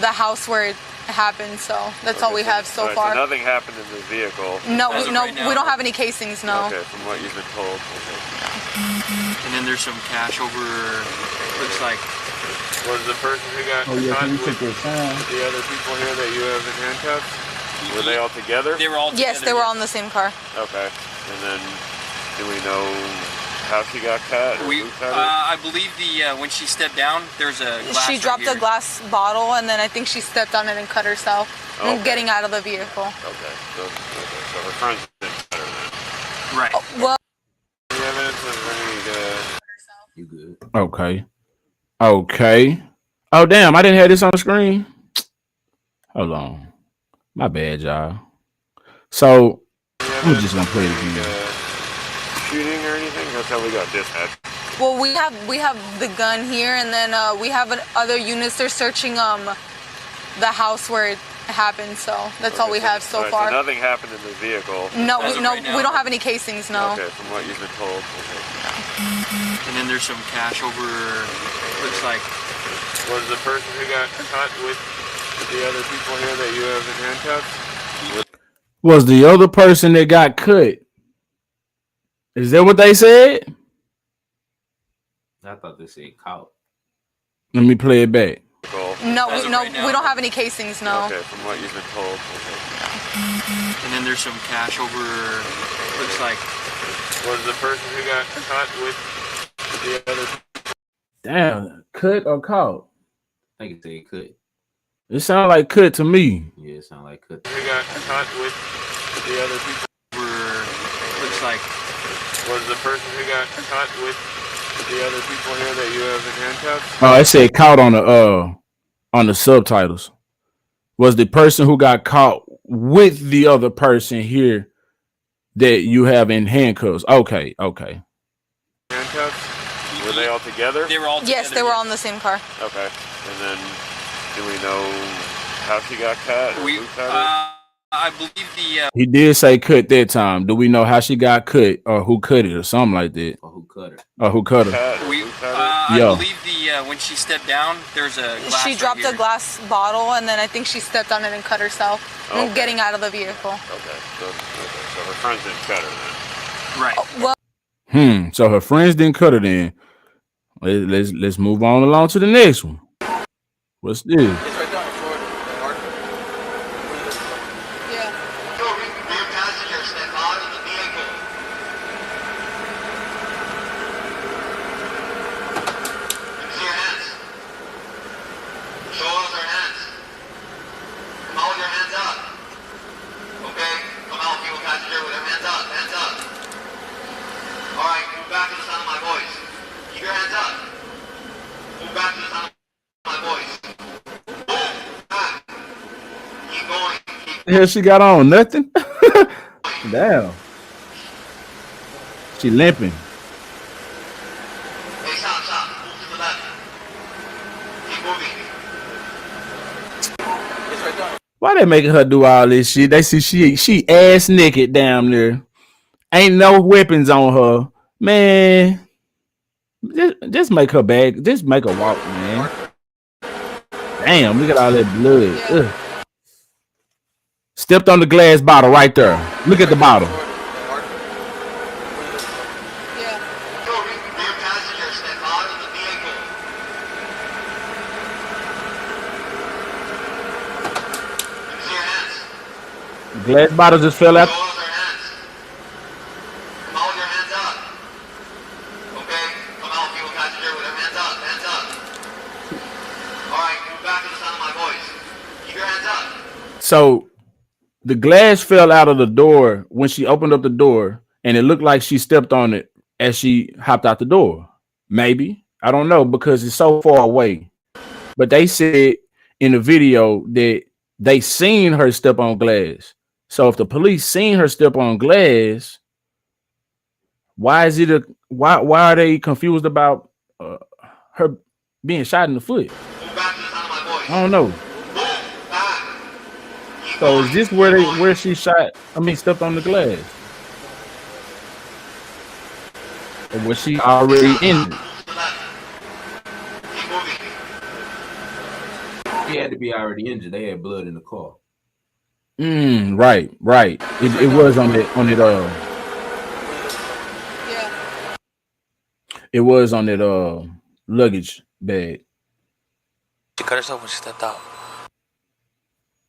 house where it happened, so that's all we have so far. So nothing happened in the vehicle. No, we don't have any casings. No. Okay, from what you've been told. Okay. And then there's some cash over, looks like. Was the person who got caught with the other people here that you have in handcuffs? Were they all together? They were all together. Yes, they were all in the same car. Okay. And then, do we know how she got cut? I believe when she stepped down, there's a glass. She dropped a glass bottle, and then I think she stepped on it and cut herself. And getting out of the vehicle. Okay. So her friends didn't cut her then. Right. Well. The evidence of any You good? Okay. Oh damn, I didn't have this on the screen. Hold on. My bad, y'all. So I'm just gonna play it again. Shooting or anything? That's how we got dispatched. Well, we have the gun here, and then we have other units. They're searching the house where it happened, so that's all we have so far. So nothing happened in the vehicle. No, we don't have any casings. No. Okay, from what you've been told. Okay. And then there's some cash over, looks like. Was the person who got caught with the other people here that you have in handcuffs? Was the other person that got cut? Is that what they said? I thought they said caught. Let me play it back. No, we don't have any casings. No. Okay, from what you've been told. Okay. And then there's some cash over, looks like. Was the person who got caught with the other? Damn, cut or caught? I think it said cut. It sounded like cut to me. Yeah, it sounded like cut. Who got caught with the other people? Looks like. Was the person who got caught with the other people here that you have in handcuffs? Oh, it said caught on the subtitles. Was the person who got caught with the other person here that you have in handcuffs? Okay. Handcuffs? Were they all together? They were all together. Yes, they were all in the same car. Okay. And then, do we know how she got cut? Or who cut her? I believe he did say cut that time. Do we know how she got cut or who cut it or something like that? Or who cut her? I believe when she stepped down, there's a glass. She dropped a glass bottle, and then I think she stepped on it and cut herself. And getting out of the vehicle. Okay. So her friends didn't cut her then. Right. Well. So her friends didn't cut her then. Let's move on along to the next one. What's this? Yeah. Rear passengers step out of the vehicle. Let me see your hands. Show us your hands. Come out with your hands up. Okay? Come out, people passenger, with your hands up. Hands up. All right, move back to the sound of my voice. Keep your hands up. Move back to the sound of my voice. Move back. Keep going. The hell she got on? Nothing? Damn. She limping. Hey, stop. Move to the left. Keep moving. Why they making her do all this shit? They see she ass naked down there. Ain't no weapons on her, man. Just make her bag. Just make her walk, man. Damn, look at all that blood. Ugh. Stepped on the glass bottle right there. Look at the bottle. Rear passenger step out of the vehicle. Use your hands. The glass bottle just fell out. Show us your hands. Come out with your hands up. Okay? Come out, people passenger with their hands up. Hands up. Alright, move back to the sound of my voice. Keep your hands up. So the glass fell out of the door when she opened up the door, and it looked like she stepped on it as she hopped out the door. Maybe. I don't know because it's so far away. But they said in the video that they seen her step on glass. So if the police seen her step on glass, why are they confused about her being shot in the foot? Move back to the sound of my voice. I don't know. Move back. Keep So going. is this Keep where going. where she shot? Stepped on the glass, or was she already injured? To the left. Keep moving. He had to be already injured. They had blood in the car. Right. It was on it. It was on that luggage bag. She cut herself when she stepped out.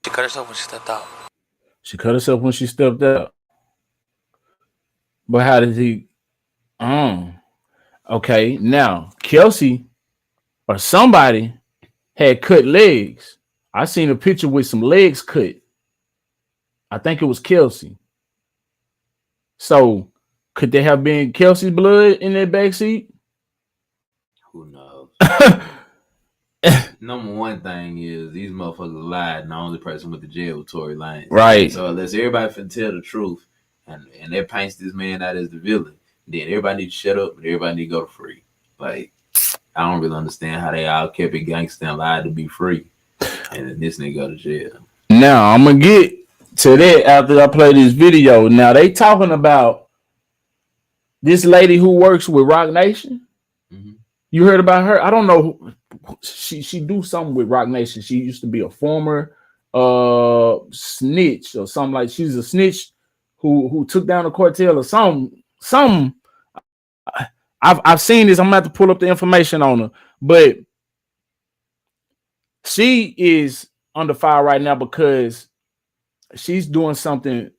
She cut herself when she stepped out. She cut herself when she stepped out. But how did he? Okay. Now Kelsey or somebody had cut legs. I seen a picture with some legs cut. I think it was Kelsey. So could there have been Kelsey's blood in that backseat? Who knows? Number one thing is these motherfuckers lied, and the only person with the jail was Tory Lanez. Right. So unless everybody can tell the truth, and that paints this man out as the villain, then everybody needs to shut up and everybody need to go to free. Like, I don't really understand how they all kept it gangster and lied to be free, and then this nigga go to jail. Now I'm gonna get to that after I play this video. Now they talking about this lady who works with Rock Nation. Mm-hmm. You heard about her? I don't know. She do something with Rock Nation. She used to be a former snitch or something. Like she's a snitch who took down a cartel or something. I've seen this. I'm gonna have to pull up the information on her, but she is under fire right now because she's doing something.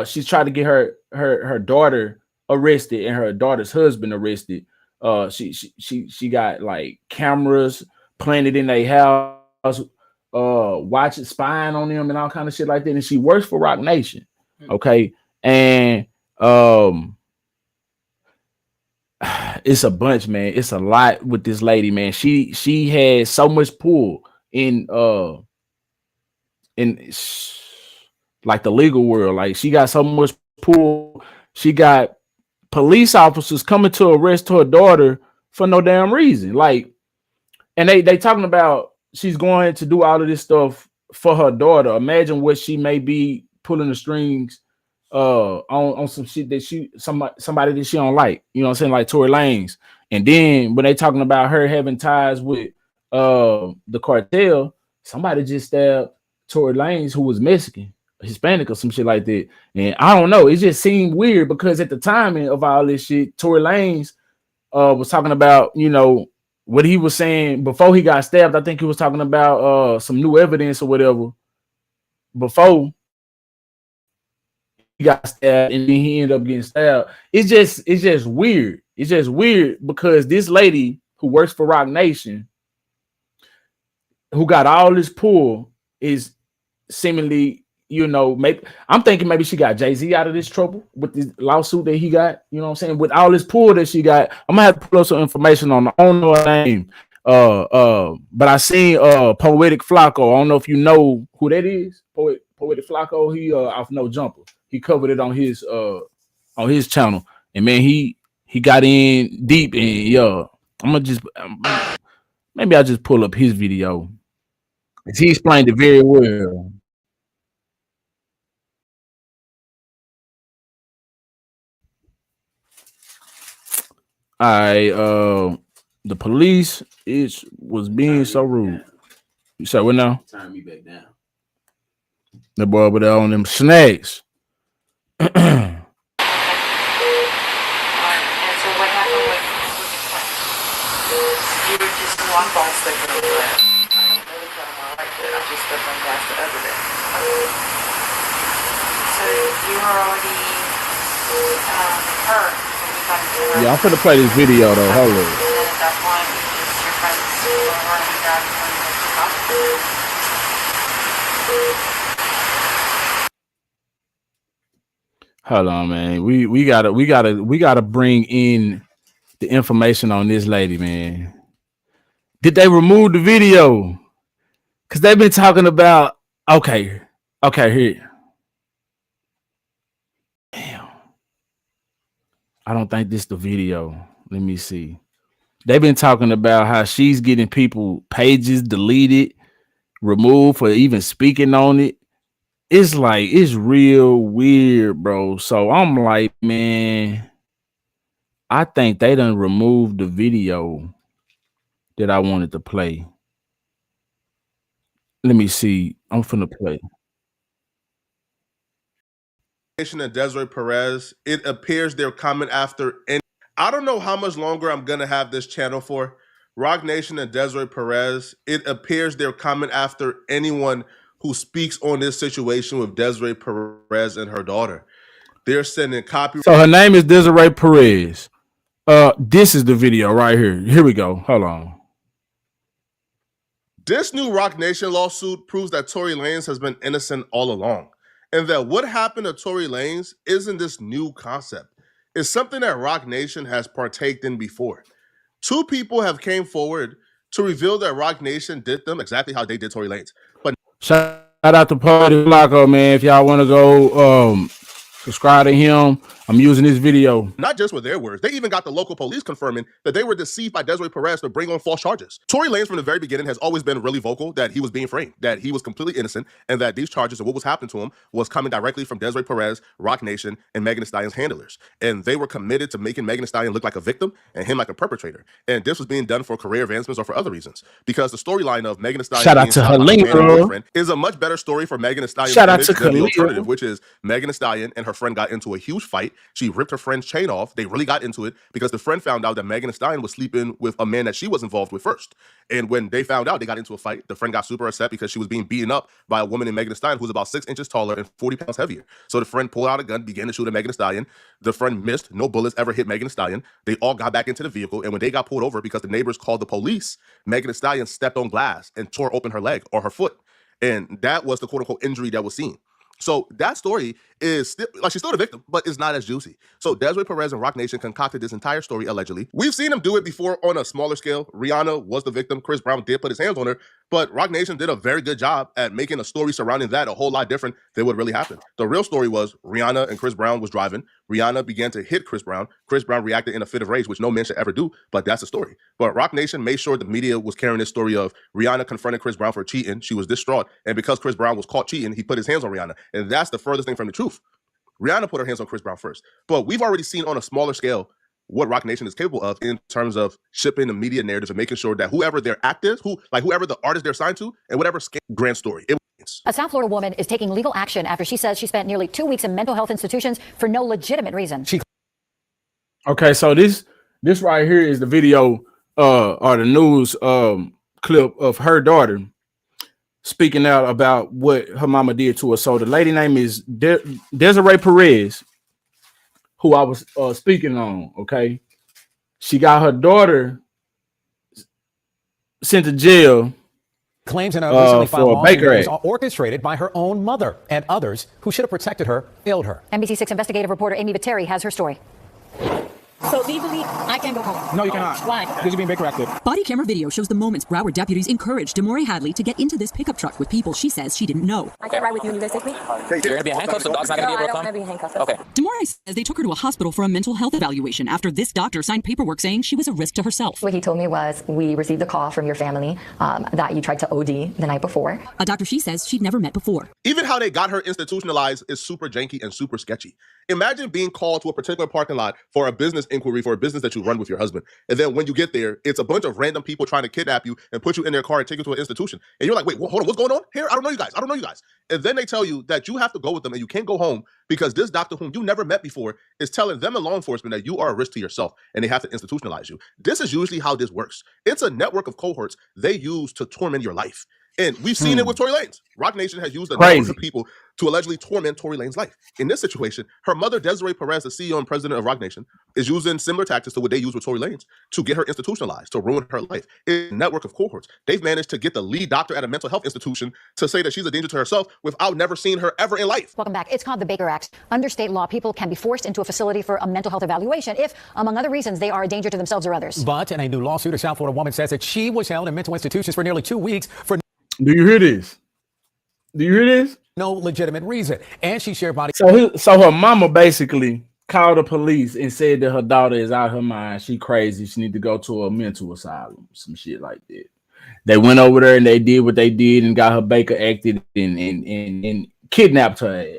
She's trying to get her daughter arrested and her daughter's husband arrested. She got like cameras planted in their house, watching, spying on them and all kind of shit like that. And she works for Rock Nation. Okay. And it's a bunch, man. It's a lot with this lady, man. She has so much pull in like the legal world. Like she got so much pull. She got police officers coming to arrest her daughter for no damn reason. Like, and they talking about she's going to do all of this stuff for her daughter. Imagine what she may be pulling the strings on some shit that somebody that she don't like. You know what I'm saying? Like Tory Lanez. And then when they talking about her having ties with the cartel, somebody just stabbed Tory Lanez, who was Mexican, Hispanic or some shit like that. And I don't know, it just seemed weird because at the timing of all this shit, Tory Lanez was talking about, you know, what he was saying before he got stabbed. I think he was talking about some new evidence or whatever before he got stabbed, and then he ended up getting stabbed. It's just weird. It's just weird because this lady who works for Rock Nation, who got all this pull, is seemingly, you know, maybe I'm thinking maybe she got Jay-Z out of this trouble with this lawsuit that he got, you know what I'm saying? With all this pull that she got, I'm gonna have to pull up some information on the owner name. But I seen Poetic Flacco. I don't know if you know who that is. Poetic Flacco, he off No Jumper. He covered it on his channel. And man, he got in deep, and yeah, maybe I'll just pull up his video. He explained it very well. The police was being so rude. You said what now? Turn me back down. The boy over there on them snacks. And so what happened with you were just one phone slipping over there. I don't really cut him out like that. I just stepped on gas the other day. So you were already hurt. Yeah, I'm finna play this video though. Hold on. And then at that point, your friends were running down Hold on, man. We gotta bring in the information on this lady, man. Did they remove the video? Cause they've been talking about okay, here. Damn. I don't think this is the video. Let me see. They've been talking about how she's getting people pages deleted, removed for even speaking on it. It's like, it's real weird, bro. So I'm like, man, I think they done removed the video that I wanted to play. Let me see. I'm finna play. And Desiree Perez, it appears they're coming after any. I don't know how much longer I'm gonna have this channel for. Rock Nation and Desiree Perez, it appears they're coming after anyone who speaks on this situation with Desiree Perez and her daughter. They're sending copy. So her name is Desiree Perez. This is the video right here. Here we go. Hold on. This new Rock Nation lawsuit proves that Tory Lanez has been innocent all along, and that what happened to Tory Lanez isn't this new concept. It's something that Rock Nation has partaked in before. Two people have came forward to reveal that Rock Nation did them exactly how they did Tory Lanez. But shout out to Party Blocko, man. If y'all want to go subscribe to him, I'm using this video. Not just with their words, they even got the local police confirming that they were deceived by Desiree Perez to bring on false charges. Tory Lanez from the very beginning has always been really vocal that he was being framed, that he was completely innocent, and that these charges and what was happening to him was coming directly from Desiree Perez, Rock Nation, and Megan Thee Stallion's handlers. And they were committed to making Megan Thee Stallion look like a victim and him like a perpetrator. And this was being done for career advancements or for other reasons. Because the storyline of Megan Thee Stallion shout out to Helena is a much better story for Megan Thee Stallion shout out to than the alternative, which is Megan Thee Stallion and her friend got into a huge fight. She ripped her friend's chain off. They really got into it because the friend found out that Megan Thee Stallion was sleeping with a man that she was involved with first. And when they found out, they got into a fight. The friend got super upset because she was being beaten up by a woman named Megan Thee Stallion who's about 6 inches taller and 40 pounds heavier. So the friend pulled out a gun, began to shoot at Megan Thee Stallion. The friend missed. No bullets ever hit Megan Thee Stallion. They all got back into the vehicle. And when they got pulled over because the neighbors called the police, Megan Thee Stallion stepped on glass and tore open her leg or her foot. And that was the quote unquote injury that was seen. So that story is still, like, she's still the victim, but it's not as juicy. So Desiree Perez and Rock Nation concocted this entire story, allegedly. We've seen them do it before on a smaller scale. Rihanna was the victim. Chris Brown did put his hands on her, but Rock Nation did a very good job at making a story surrounding that a whole lot different than what really happened. The real story was Rihanna and Chris Brown was driving. Rihanna began to hit Chris Brown. Chris Brown reacted in a fit of rage, which no man should ever do, but that's the story. But Rock Nation made sure the media was carrying this story of Rihanna confronted Chris Brown for cheating. She was distraught. And because Chris Brown was caught cheating, he put his hands on Rihanna. And that's the furthest thing from the truth. Rihanna put her hands on Chris Brown first. But we've already seen on a smaller scale what Rock Nation is capable of in terms of shipping the media narrative and making sure that whoever their act is, whoever the artist they're signed to, and whatever grand story. A South Florida woman is taking legal action after she says she spent nearly 2 weeks in mental health institutions for no legitimate reason. Okay, so this right here is the video or the news clip of her daughter speaking out about what her mama did to her. So the lady name is Desiree Perez, who I was speaking on. Okay, she got her daughter sent to jail. Claims in a recently filed lawsuit was orchestrated by her own mother and others who should have protected her failed her. NBC6 investigative reporter Amy Batteri has her story. So legally, I can go home. No, you cannot. Why? Because you're being Baker acted. Body camera video shows the moments Broward deputies encouraged Demore Hadley to get into this pickup truck with people she says she didn't know. I can ride with you and you guys take me? You're going to be handcuffed, so dog's not going to be able to come? I don't want to be handcuffed. Okay. Demore says they took her to a hospital for a mental health evaluation after this doctor signed paperwork saying she was a risk to herself. What he told me was, we received a call from your family that you tried to OD the night before. A doctor she says she'd never met before. Even how they got her institutionalized is super janky and super sketchy. Imagine being called to a particular parking lot for a business inquiry inquiry for a business that you run with your husband. And then when you get there, it's a bunch of random people trying to kidnap you and put you in their car and take you to an institution. And you're like, wait, hold on, what's going on here? I don't know you guys. And then they tell you that you have to go with them and you can't go home because this doctor whom you never met before is telling them and law enforcement that you are a risk to yourself and they have to institutionalize you. This is usually how this works. It's a network of cohorts they use to torment your life. And we've seen it with Tory Lanez. Rock Nation has used a network of people to allegedly torment Tory Lanez's life. In this situation, her mother, Desiree Perez, the CEO and president of Rock Nation, is using similar tactics to what they use with Tory Lanez to get her institutionalized, to ruin her life. It's a network of cohorts. They've managed to get the lead doctor at a mental health institution to say that she's a danger to herself without never seeing her ever in life. Welcome back. It's called the Baker Act. Under state law, people can be forced into a facility for a mental health evaluation if, among other reasons, they are a danger to themselves or others. But in a new lawsuit, a South Florida woman says that she was held in mental institutions for nearly 2 weeks for Do you hear this? no legitimate reason. And she shared body. So her mama basically called the police and said that her daughter is out of her mind. She crazy. She need to go to a mental asylum. Some shit like that. They went over there and they did what they did and got her Baker acted and kidnapped her ass.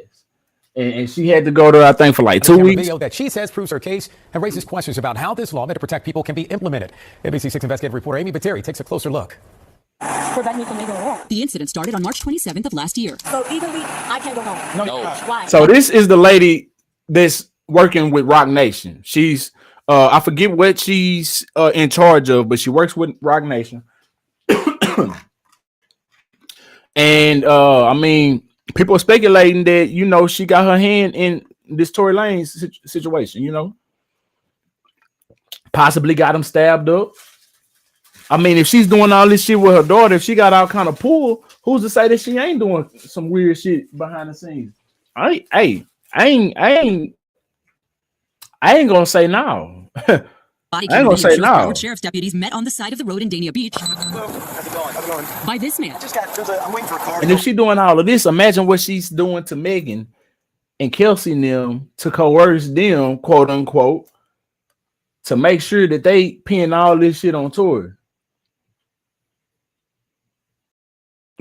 And she had to go there, I think, for like 2 weeks. Video that she says proves her case and raises questions about how this law meant to protect people can be implemented. ABC6 investigative reporter Amy Bateri takes a closer look. Prevent me from leaving home. The incident started on March 27th of last year. So legally, I can't go home. No. Why? So this is the lady that's working with Rock Nation. She's I forget what she's in charge of, but she works with Rock Nation. And I mean, people are speculating that, you know, she got her hand in this Tory Lanez situation, you know, possibly got him stabbed up. I mean, if she's doing all this shit with her daughter, if she got all kind of pull, who's to say that she ain't doing some weird shit behind the scenes? I ain't gonna say no. Body I ain't gonna say no. Broward Sheriff's deputies met on the side of the road in Dania Beach. How's it going? By this man. I'm waiting for a car. And if she doing all of this, imagine what she's doing to Megan and Kelsey and them to coerce them, quote unquote, to make sure that they pin all this shit on Tory.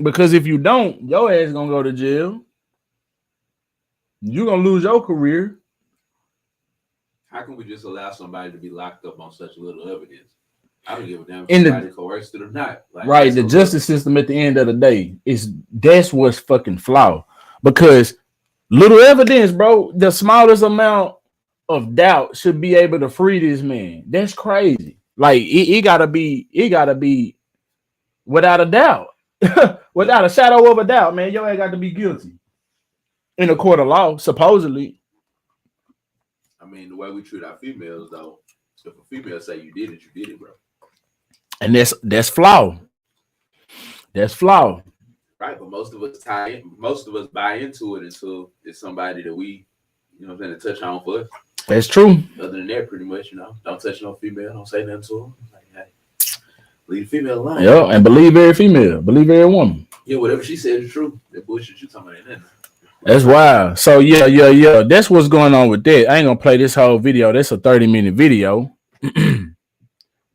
Because if you don't, your ass gonna go to jail. You're gonna lose your career. How can we just allow somebody to be locked up on such little evidence? I don't give a damn if In the- somebody coerced it or not. Like, Right, the justice system at the end of the day that's what's fucking flawed. Because little evidence, bro, the smallest amount of doubt should be able to free this man. That's crazy. Like it gotta be without a doubt. Without a shadow of a doubt, man, your ass got to be guilty in a court of law, supposedly. I mean, the way we treat our females, though, if a female say you did it, bro. And that's flawed. That's flawed. Right, but most of us buy into it until it's somebody that we, you know what I'm saying, to touch on for us. That's true. Other than that, pretty much, you know, don't touch no female, don't say nothing to them. Like, hey, leave the female alone. Yeah, and believe every female, believe every woman. Yeah, whatever she said is true. That bullshit you talking about ain't nothing. That's wild. So yeah. That's what's going on with that. I ain't gonna play this whole video. That's a 30-minute video.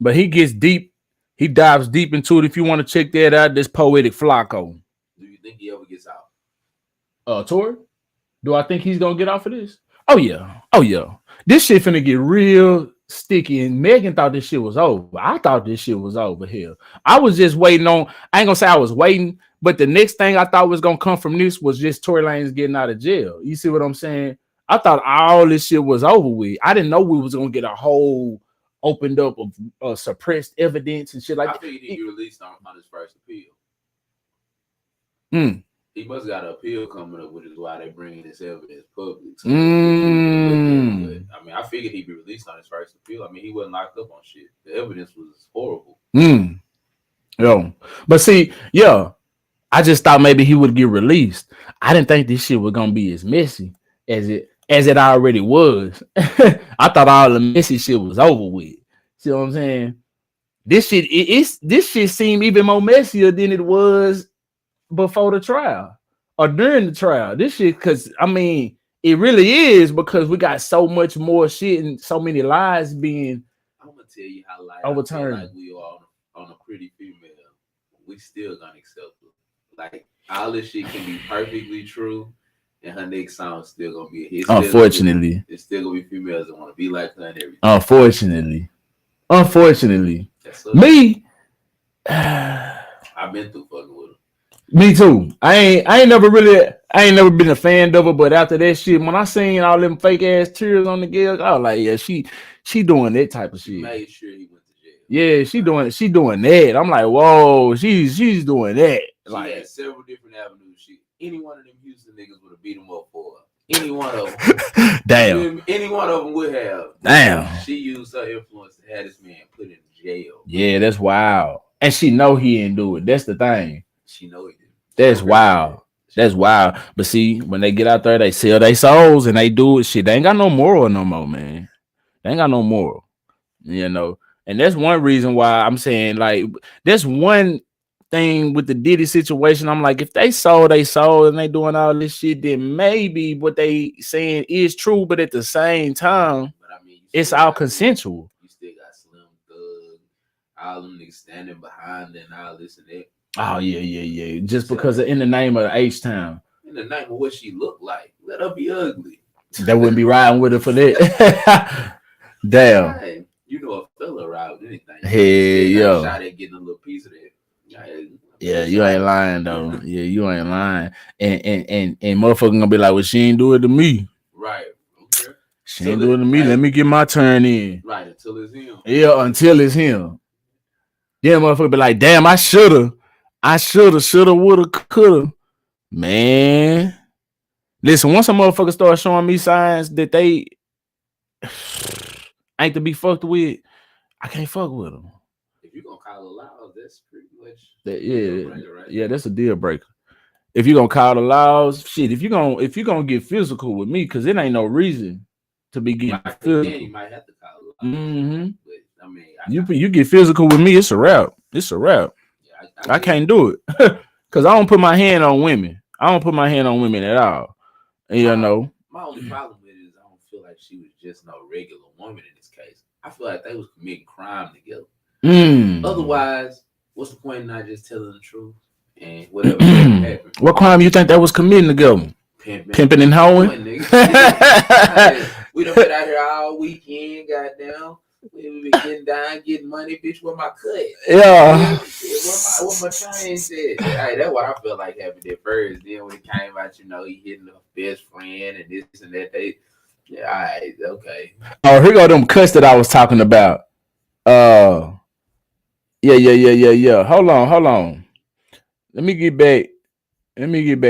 But he gets deep. He dives deep into it. If you want to check that out, this Poetic Flacco. Do you think he ever gets out? Tory? Do I think he's gonna get off of this? Oh yeah. This shit finna get real sticky. And Megan thought this shit was over. I thought this shit was over here. I was just waiting on. I ain't gonna say I was waiting, but the next thing I thought was gonna come from this was just Tory Lanez getting out of jail. You see what I'm saying? I thought all this shit was over with. I didn't know we was gonna get a whole opened up of suppressed evidence and shit like that. I figured he'd be released on his first appeal. Hmm. He must have got an appeal coming up, which is why they're bringing this evidence public. But, I mean, I figured he'd be released on his first appeal. I mean, he wasn't locked up on shit. The evidence was horrible. Yo, but see, I just thought maybe he would get released. I didn't think this shit was gonna be as messy as it already was. I thought all the messy shit was over with. See what I'm saying? This shit seemed even more messier than it was before the trial or during the trial. This shit, because I mean, it really is, because we got so much more shit and so many lies being I'm gonna tell you how overturned. like we are on a pretty female. We still gonna accept it. Like all this shit can be perfectly true, and her next song is still gonna be a hit. Unfortunately, it's still gonna be females that want to be like her and everything. Unfortunately, me. I've been through fucking with her. Me too. I ain't never been a fan of her, but after that shit, when I seen all them fake ass tears on the girl, I was like, yeah, she doing that type of shit. Made sure he went to jail. Yeah, she doing that. I'm like, whoa, she's doing that. She Like had several different avenues. Any one of them Houston niggas would have beat him up for her. Any one of them. Damn. Any one of them would have. Damn. She used her influence to have this man put in jail. Yeah, that's wild. And she know he didn't do it. That's the thing. She know he did. That's wild. That's wild. But see, when they get out there, they sell their souls and they do it. Shit, they ain't got no moral no more, man. They ain't got no moral. You know. And that's one reason why I'm saying, like, that's one thing with the Diddy situation. I'm like, if they sold they soul and they doing all this shit, then maybe what they saying is true, but at the same time, it's all consensual. You still got Slim Thug, all them niggas standing behind and all this and that. Oh yeah. Just because in the name of H-Town. In the name of what she looked like. Let her be ugly. They wouldn't be riding with her for that. Damn. Hey, you know a fella ride with anything. Hey, yo. Shot at getting a little piece of that. Yeah, you ain't lying though. Yeah, you ain't lying. And motherfucker gonna be like, well, she ain't do it to me. Right. Okay. She ain't do it to me. Let me get my turn in. Right, until it's him. Yeah, until it's him. Then motherfucker be like, damn, I shoulda, woulda, coulda. Man. Listen, once a motherfucker start showing me signs that they ain't to be fucked with, I can't fuck with them. If you gonna call it loud, that's pretty much yeah, that's a deal breaker. If you gonna call the laws, shit. If you gonna get physical with me, because it ain't no reason to be getting physical. Then you might have to call it loud. Mm-hmm. But I mean, you get physical with me, it's a wrap. It's a wrap. Yeah, I can't do it because I don't put my hand on women. I don't put my hand on women at all. You know. My only problem with it is I don't feel like she was just no regular woman in this case. I feel like they was committing crime together. Otherwise, what's the point in not just telling the truth and whatever happened? What crime you think that was committing together? Pimping and hoeing? We done been out here all weekend, goddamn. We been getting down, getting money, bitch. Where my cut? Yeah. What my chain said. Hey, that's what I felt like happened at first. Then when it came out, you know, he hitting her best friend and this and that. All right, okay. Oh, here go them cuts that I was talking about. Yeah. Hold on. Let me get back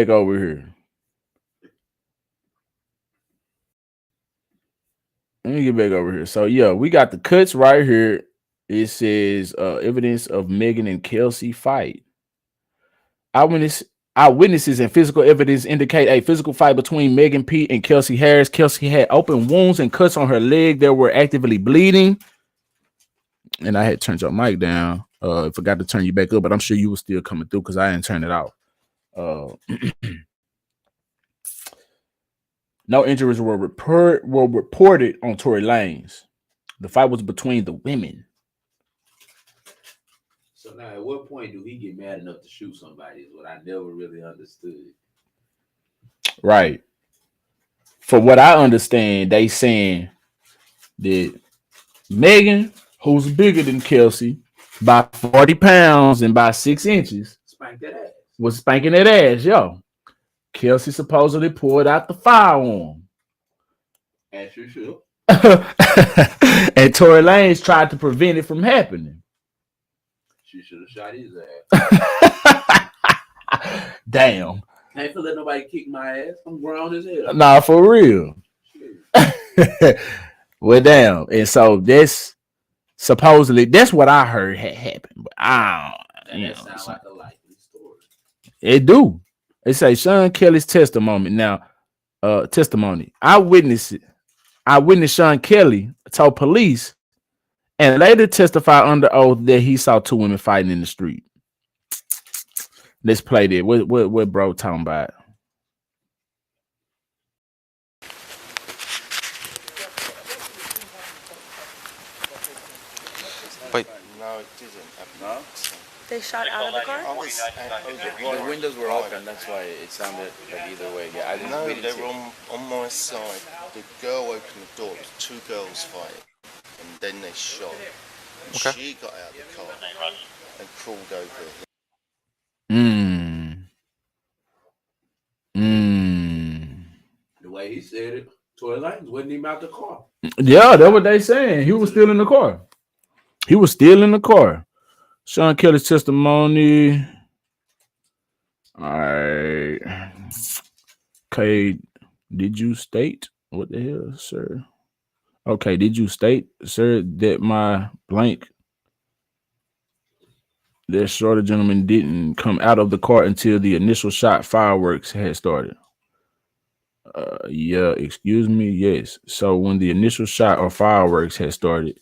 over here. So yeah, we got the cuts right here. It says evidence of Megan and Kelsey fight. Eyewitnesses and physical evidence indicate a physical fight between Megan P and Kelsey Harris. Kelsey had open wounds and cuts on her leg that were actively bleeding. And I had turned your mic down. Forgot to turn you back up, but I'm sure you were still coming through because I didn't turn it off. No injuries were reported on Tory Lanez. The fight was between the women. So now, at what point do he get mad enough to shoot somebody? Is what I never really understood. Right. For what I understand, they saying that Megan, who's bigger than Kelsey by 40 pounds and by 6 inches, was spanking that ass, yo. Kelsey supposedly pulled out the firearm. As you should. And Tory Lanez tried to prevent it from happening. She should have shot his ass. Damn. I ain't let nobody kick my ass. I'm grown as hell. Nah, for real. Well, damn. And so that's supposedly, that's what I heard had happened. But That sounds like a likely story. It do. It say Sean Kelly's testimony. Now, testimony. Eyewitness Sean Kelly told police and later testified under oath that he saw two women fighting in the street. Let's play that. What bro talking about? But no, it didn't. No? They shot out of the car? The windows were open, that's why it sounded like either way. Yeah, I didn't. No, We didn't they see were it. on my side. The girl opened the door. It was two girls fighting, and then they shot. Okay. She got out of the car and crawled over. The way he said it, Tory Lanez wasn't even out the car. Yeah, that's what they saying. He was still in the car. He was still in the car. Sean Kelly's testimony. All right. Okay. Did you state what the hell, sir? Okay. Did you state, sir, that my blank, that shorter gentleman didn't come out of the car until the initial shot fireworks had started? Yeah, excuse me. Yes. So when the initial shot or fireworks had started,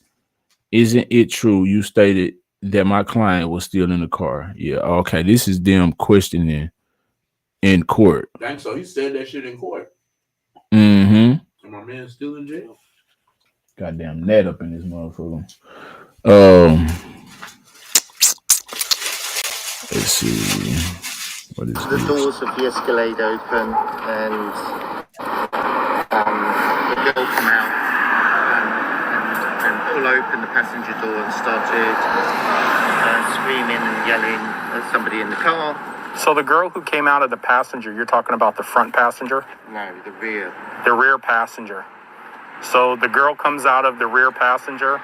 isn't it true you stated that my client was still in the car? Yeah. Okay. This is them questioning in court. Dang, so he said that shit in court. Mm-hmm. And my man's still in jail. Goddamn net up in this motherfucker. Let's see. What is The this? doors of the Escalade open, and the girl come out and pull open the passenger door and started screaming and yelling at somebody in the car. So the girl who came out of the passenger, you're talking about the front passenger? No, the rear. The rear passenger. So the girl comes out of the rear passenger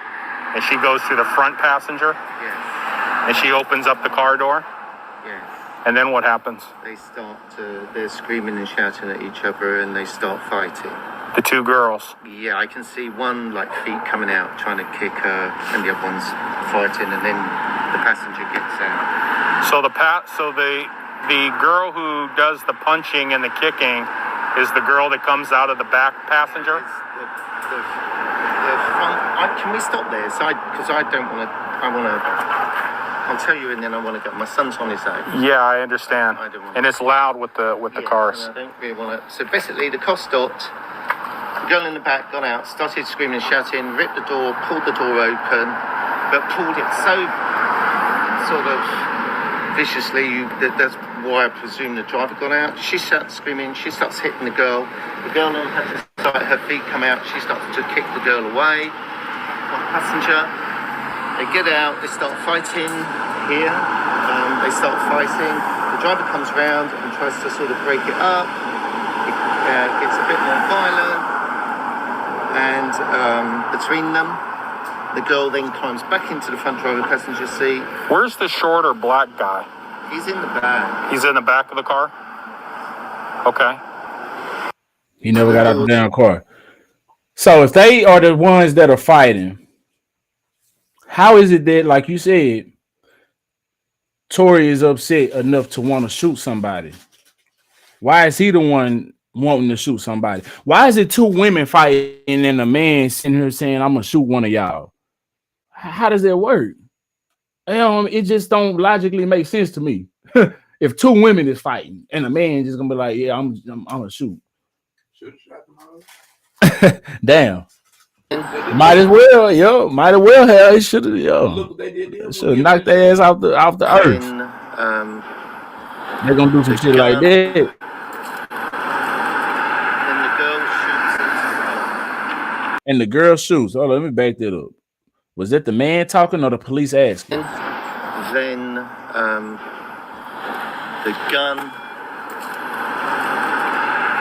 and she goes to the front passenger? Yes. And she opens up the car door? Yes. And then what happens? They're screaming and shouting at each other, and they start fighting. The two girls? Yeah, I can see one like feet coming out trying to kick her, and the other one's fighting, and then the passenger gets out. So the girl who does the punching and the kicking is the girl that comes out of the back passenger? The front. Can we stop there? Because I don't want to. I'll tell you, and then I want to go. My son's on his own. Yeah, I understand. And it's loud with the cars. And I don't really want to. So basically, the car stopped. The girl in the back got out, started screaming and shouting, ripped the door, pulled the door open, but pulled it so sort of viciously. That's why I presume the driver got out. She starts screaming. She starts hitting the girl. The girl then had to start her feet come out. She starts to kick the girl away. Passenger. They get out, they start fighting here, they start fighting. The driver comes round and tries to sort of break it up. It gets a bit more violent, and between them, the girl then climbs back into the front driver passenger seat. Where's the shorter black guy? He's in the back. He's in the back of the car? Okay. He never got out the damn car. So if they are the ones that are fighting, how is it that, like you said, Tory is upset enough to want to shoot somebody? Why is he the one wanting to shoot somebody? Why is it two women fighting and a man sitting here saying, I'm going to shoot one of y'all? How does that work? It just don't logically make sense to me. If two women is fighting and a man just going to be like, yeah, I'm going to shoot. Damn. Might as well, might as well have. It should have, should have knocked their ass off the earth. They're gonna do some shit like that. And the girl shoots. Hold on, let me back that up. Was that the man talking or the police asking? Then the gun.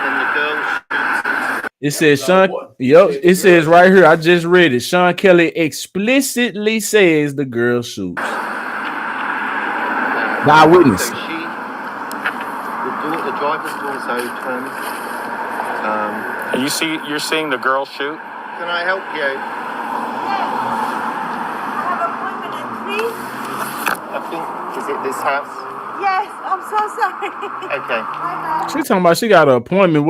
Then the girl shoots. It says it says right here, I just read it. Sean Kelly explicitly says the girl shoots. The eyewitness. So the driver's door's open. You're seeing the girl shoot? Can I help you? I think, is it this house? Yes, I'm so sorry. Okay. She's talking about she got an appointment.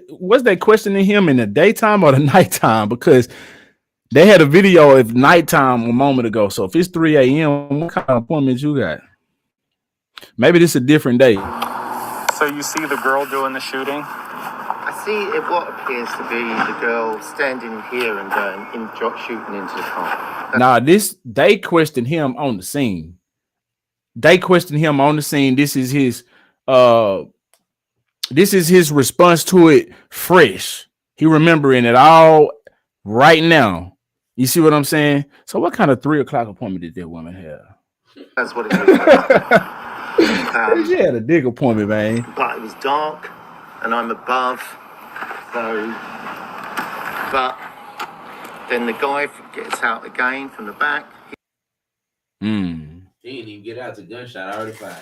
Was they questioning him in the daytime or the nighttime? Because they had a video of nighttime a moment ago. So if it's 3 a.m., what kind of appointment you got? Maybe this is a different day. So you see the girl doing the shooting? I see what appears to be the girl standing here and shooting into the car. They questioned him on the scene. They questioned him on the scene. This is his response to it, fresh. He remembering it all right now. You see what I'm saying? So what kind of 3 o'clock appointment did that woman have? That's what it was. She had a dig appointment, man. But it was dark, and I'm above, so. But then the guy gets out again from the back. He didn't even get out. The gunshot already fired.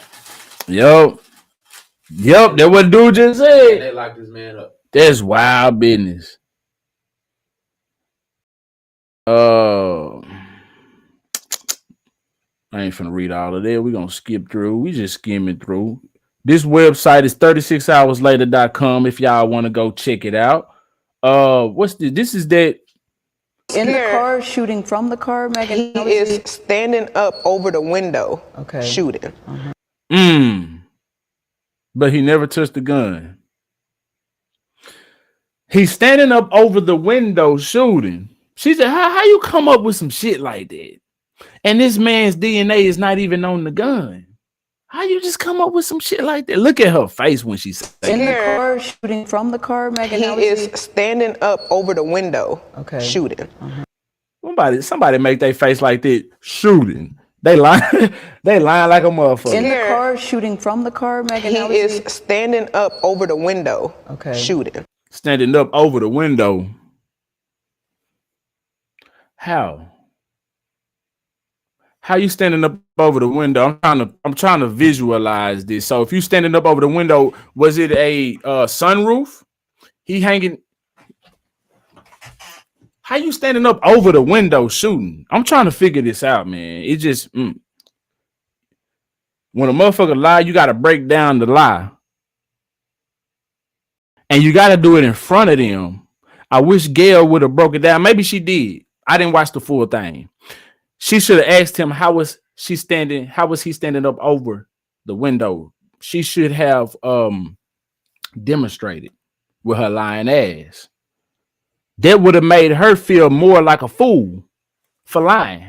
Yep, that what dude just said. And they locked this man up. That's wild business. I ain't finna read all of that. We're gonna skip through. We just skimming through. This website is 36hourslater.com if y'all want to go check it out. What's this is that in the car, shooting from the car, Megan? He is standing up over the window, shooting. But he never touched the gun. He's standing up over the window shooting. She said, how you come up with some shit like that? And this man's DNA is not even on the gun. How you just come up with some shit like that? Look at her face when she said in the car, shooting from the car, Megan? He is standing up over the window, shooting. Somebody make their face like that, shooting. They lying like a motherfucker. In the car, shooting from the car, Megan? He is standing up over the window, shooting. Standing up over the window. How you standing up over the window? I'm trying to visualize this. So if you standing up over the window, was it a sunroof? He hanging. How you standing up over the window shooting? I'm trying to figure this out, man. It just when a motherfucker lie, you got to break down the lie, and you got to do it in front of them. I wish Gail would have broke it down. Maybe she did. I didn't watch the full thing. She should have asked him how was he standing up over the window. She should have demonstrated with her lying ass. That would have made her feel more like a fool for lying.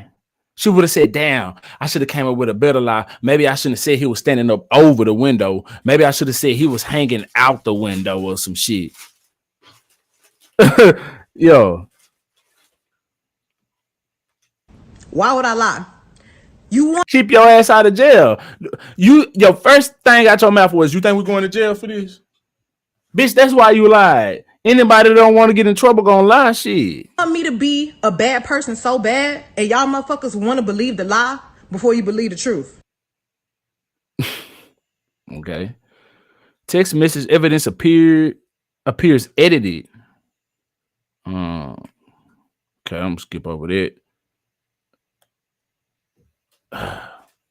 She would have said, damn, I should have came up with a better lie. Maybe I shouldn't have said he was standing up over the window. Maybe I should have said he was hanging out the window or some shit. Yo. Why would I lie? You want keep your ass out of jail. Your first thing out your mouth was, you think we're going to jail for this? Bitch, that's why you lied. Anybody that don't want to get in trouble gonna lie shit. Want me to be a bad person so bad, and y'all motherfuckers want to believe the lie before you believe the truth. Okay. Text message evidence appears edited. Okay, I'm gonna skip over that.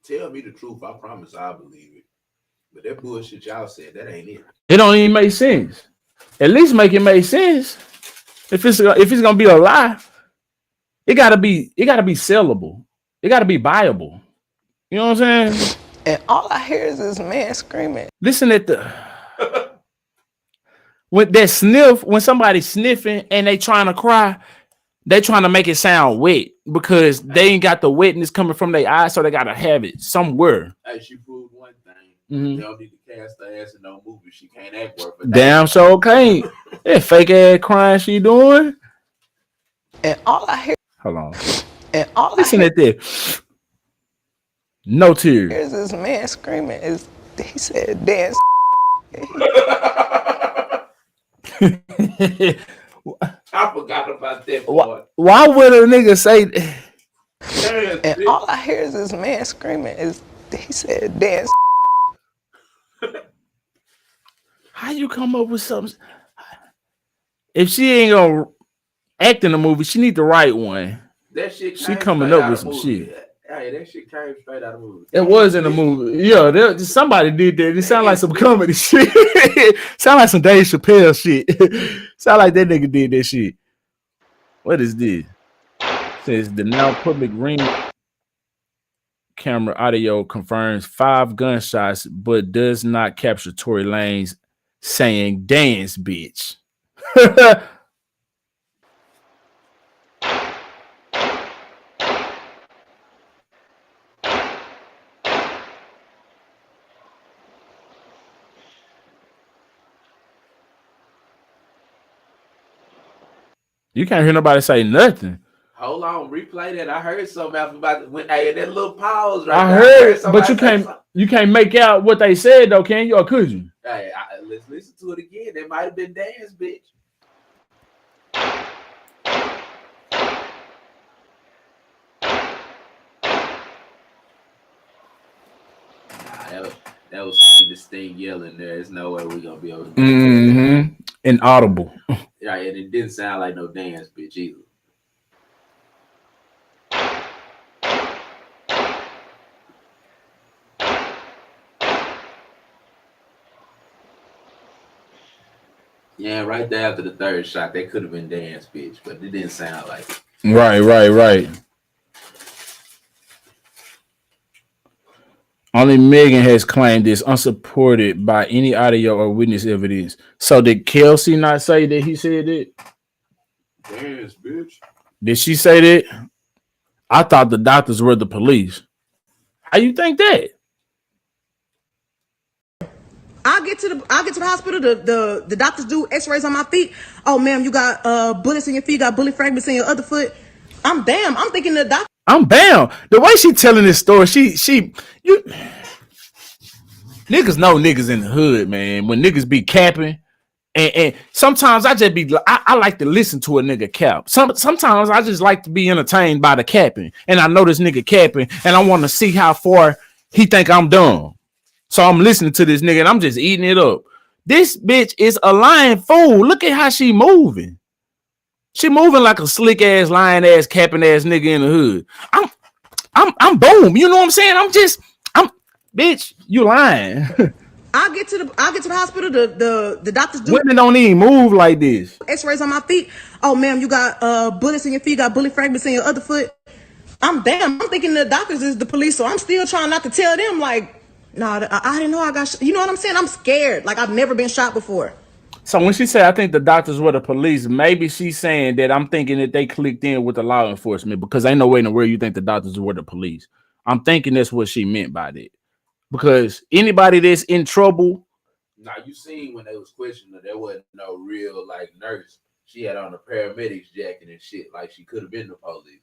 Tell me the truth. I promise I'll believe it. But that bullshit y'all said, that ain't it. It don't even make sense. At least make it make sense. If it's gonna be a lie, it gotta be sellable. It gotta be buyable. You know what I'm saying? And all I hear is this man screaming. Listen at when somebody's sniffing and they trying to cry, they trying to make it sound wet because they ain't got the wetness coming from their eyes, so they gotta have it somewhere. Hey, she proved one thing. Mm-hmm. They don't need to cast her ass in no movie. She can't act worth it. Damn sure can't. That fake ass crying she doing. And all I hear. Hold on. And all listen at this. No tears. Here's this man screaming. He said, dance. I forgot about that part. Why would a nigga say and all I hear is this man screaming. He said, dance. How you come up with something? If she ain't gonna act in a movie, she need to write one. That shit she coming up with some shit. Hey, that shit came straight out of the movie. It was in the movie. Yeah, somebody did that. It sounded like some comedy shit. Sound like some Dave Chappelle shit. Sound like that nigga did that shit. What is this? It says the now public ring camera audio confirms 5 gunshots, but does not capture Tory Lanez saying dance, bitch. You can't hear nobody say nothing. Hold on, replay that. I heard something about when that little pause right I there. heard, but you can't make out what they said though, can you? Or could you? Hey, let's listen to it again. That might have been Dan's bitch. That was distinct yelling there. There's no way we're gonna be able to Inaudible. Yeah, and it didn't sound like no Dan's bitch either. Yeah, right there after the third shot, that could have been Dan's bitch, but it didn't sound like it. Right. Only Megan has claimed this, unsupported by any audio or witness evidence. So did Kelsey not say that he said it? Dan's bitch. Did she say that? I thought the doctors were the police. How you think that? I get to the hospital. The doctors do X-rays on my feet. Oh, ma'am, you got bullets in your feet. You got bullet fragments in your other foot. I'm thinking the doctor. I'm bound. The way she telling this story, you niggas know niggas in the hood, man. When niggas be capping, and sometimes I just be I like to listen to a nigga cap. Sometimes I just like to be entertained by the capping, and I know this nigga capping, and I want to see how far he think I'm dumb. So I'm listening to this nigga, and I'm just eating it up. This bitch is a lying fool. Look at how she moving. She moving like a slick ass, lying ass, capping ass nigga in the hood. I'm boom. You know what I'm saying? I'm bitch, you lying. I get to the hospital. The doctors do. Women don't even move like this. X-rays on my feet. Oh, ma'am, you got bullets in your feet. You got bullet fragments in your other foot. I'm thinking the doctors is the police, so I'm still trying not to tell them like, nah, I didn't know I got. You know what I'm saying? I'm scared. Like I've never been shot before. So when she said, I think the doctors were the police, maybe she's saying that I'm thinking that they clicked in with the law enforcement, because ain't no way in the world you think the doctors were the police. I'm thinking that's what she meant by that. Because anybody that's in trouble. Now, you seen when they was questioning her, there wasn't no real like nurse. She had on a paramedics jacket and shit, like she could have been the police.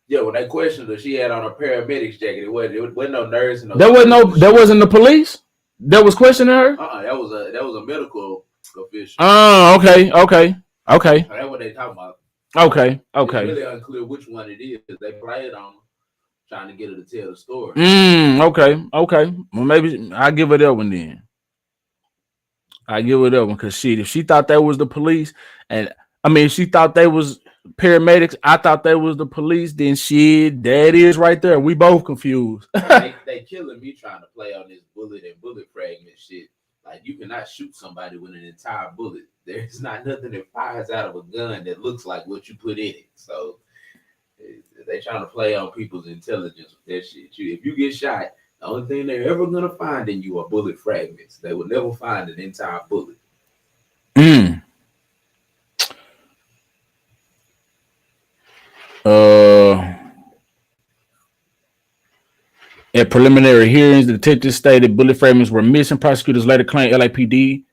Yeah, when they questioned her, she had on a paramedics jacket. It wasn't no nurse. There wasn't the police that was questioning her. That was a medical official. Oh, okay. That's what they talking about. Okay. It's really unclear which one it is. They played on her, trying to get her to tell the story. Okay. Well, maybe I give her that one then. I give her that one because if she thought that was the police, and I mean, she thought they was paramedics, I thought they was the police, then that is right there. We both confused. they killing me trying to play on this bullet and bullet fragment shit. Like, you cannot shoot somebody with an entire bullet. There's not nothing that fires out of a gun that looks like what you put in it. So they trying to play on people's intelligence with that shit. If you get shot, the only thing they're ever gonna find in you are bullet fragments. They will never find an entire bullet. At preliminary hearings, the detectives stated bullet fragments were missing. Prosecutors later claimed LAPD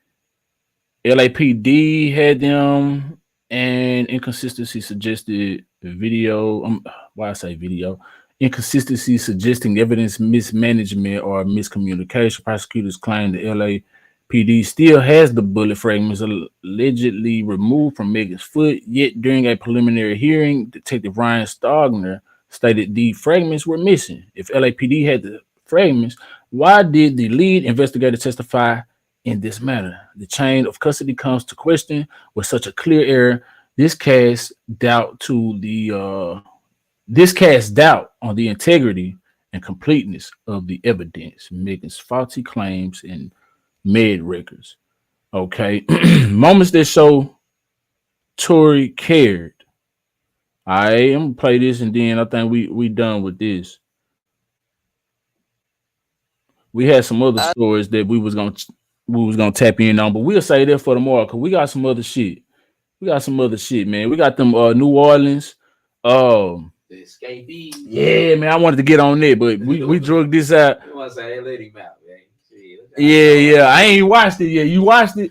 had them, and inconsistency suggested video. Why I say video? Inconsistency suggesting evidence mismanagement or miscommunication. Prosecutors claim the LAPD still has the bullet fragments allegedly removed from Megan's foot. Yet during a preliminary hearing, Detective Ryan Stogner stated the fragments were missing. If LAPD had the fragments, why did the lead investigator testify in this matter? The chain of custody comes to question with such a clear error. This casts doubt on the integrity and completeness of the evidence. Megan's faulty claims and med records. Okay. Moments that show Tory cared. I'm gonna play this and then I think we done with this. We had some other stories that we was gonna tap in on, but we'll say that for tomorrow because we got some other shit. Man. We got them New Orleans. The escapees. Yeah, man. I wanted to get on that, but we drug this out. You want to say, hey, let him out, man. Yeah. I ain't watched it yet. You watched it?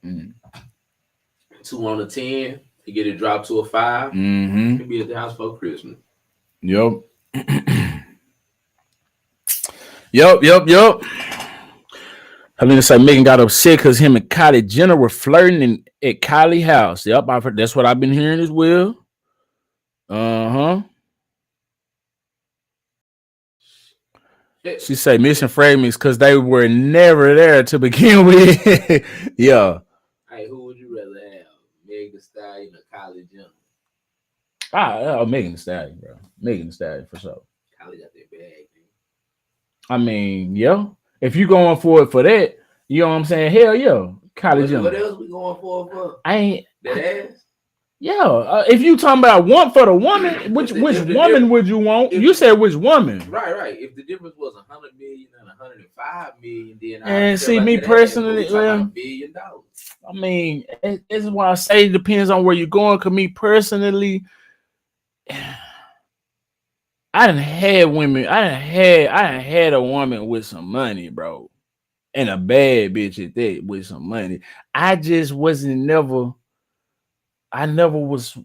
2 on a 10 to get it dropped to a 5. Could be at the house for Christmas. Yep. Yep. Helena said Megan got upset because him and Kylie Jenner were flirting at Kylie's house. Yep, I've heard, that's what I've been hearing as well. She say missing fragments because they were never there to begin with. Yeah. Hey, who would you rather have, Megan Thee Stallion or Kylie Jenner? Megan Thee Stallion, bro. Megan Thee Stallion for sure. Kylie got that bag, man. I mean, yeah. If you going for it for that, you know what I'm saying? Hell yeah, Kylie Jenner. What else we going for? I ain't that ass. Yeah, if you talking about want for the woman, which woman would you want? You said which woman? Right. If the difference was 100 million and 105 million, then and see me personally, well, $1 billion. I mean, this is why I say it depends on where you're going. Cause me personally, I done had women. I done had a woman with some money, bro, and a bad bitch at that with some money. I just wasn't never. I never was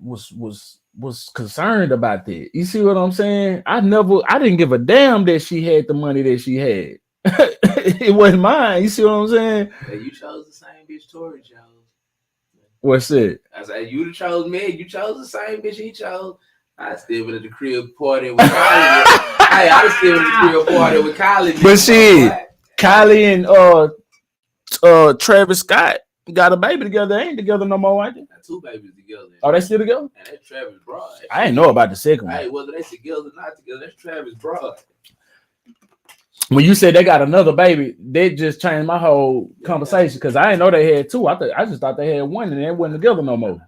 concerned about that. You see what I'm saying? I didn't give a damn that she had the money that she had. It wasn't mine. You see what I'm saying? Hey, you chose the same bitch Tori chose. What's it? I said you chose me. You chose the same bitch he chose. I still been at the crib party with Kylie. Hey, I still been at the crib party with Kylie. But shit, Kylie and Travis Scott got a baby together. They ain't together no more, ain't they? Got 2 babies together. Oh, they still together? And that's Travis Broad. I didn't know about the second one. Hey, whether they together or not together, that's Travis Broad. When you said they got another baby, they just changed my whole conversation because I didn't know they had 2. I just thought they had 1 and they wasn't together no more.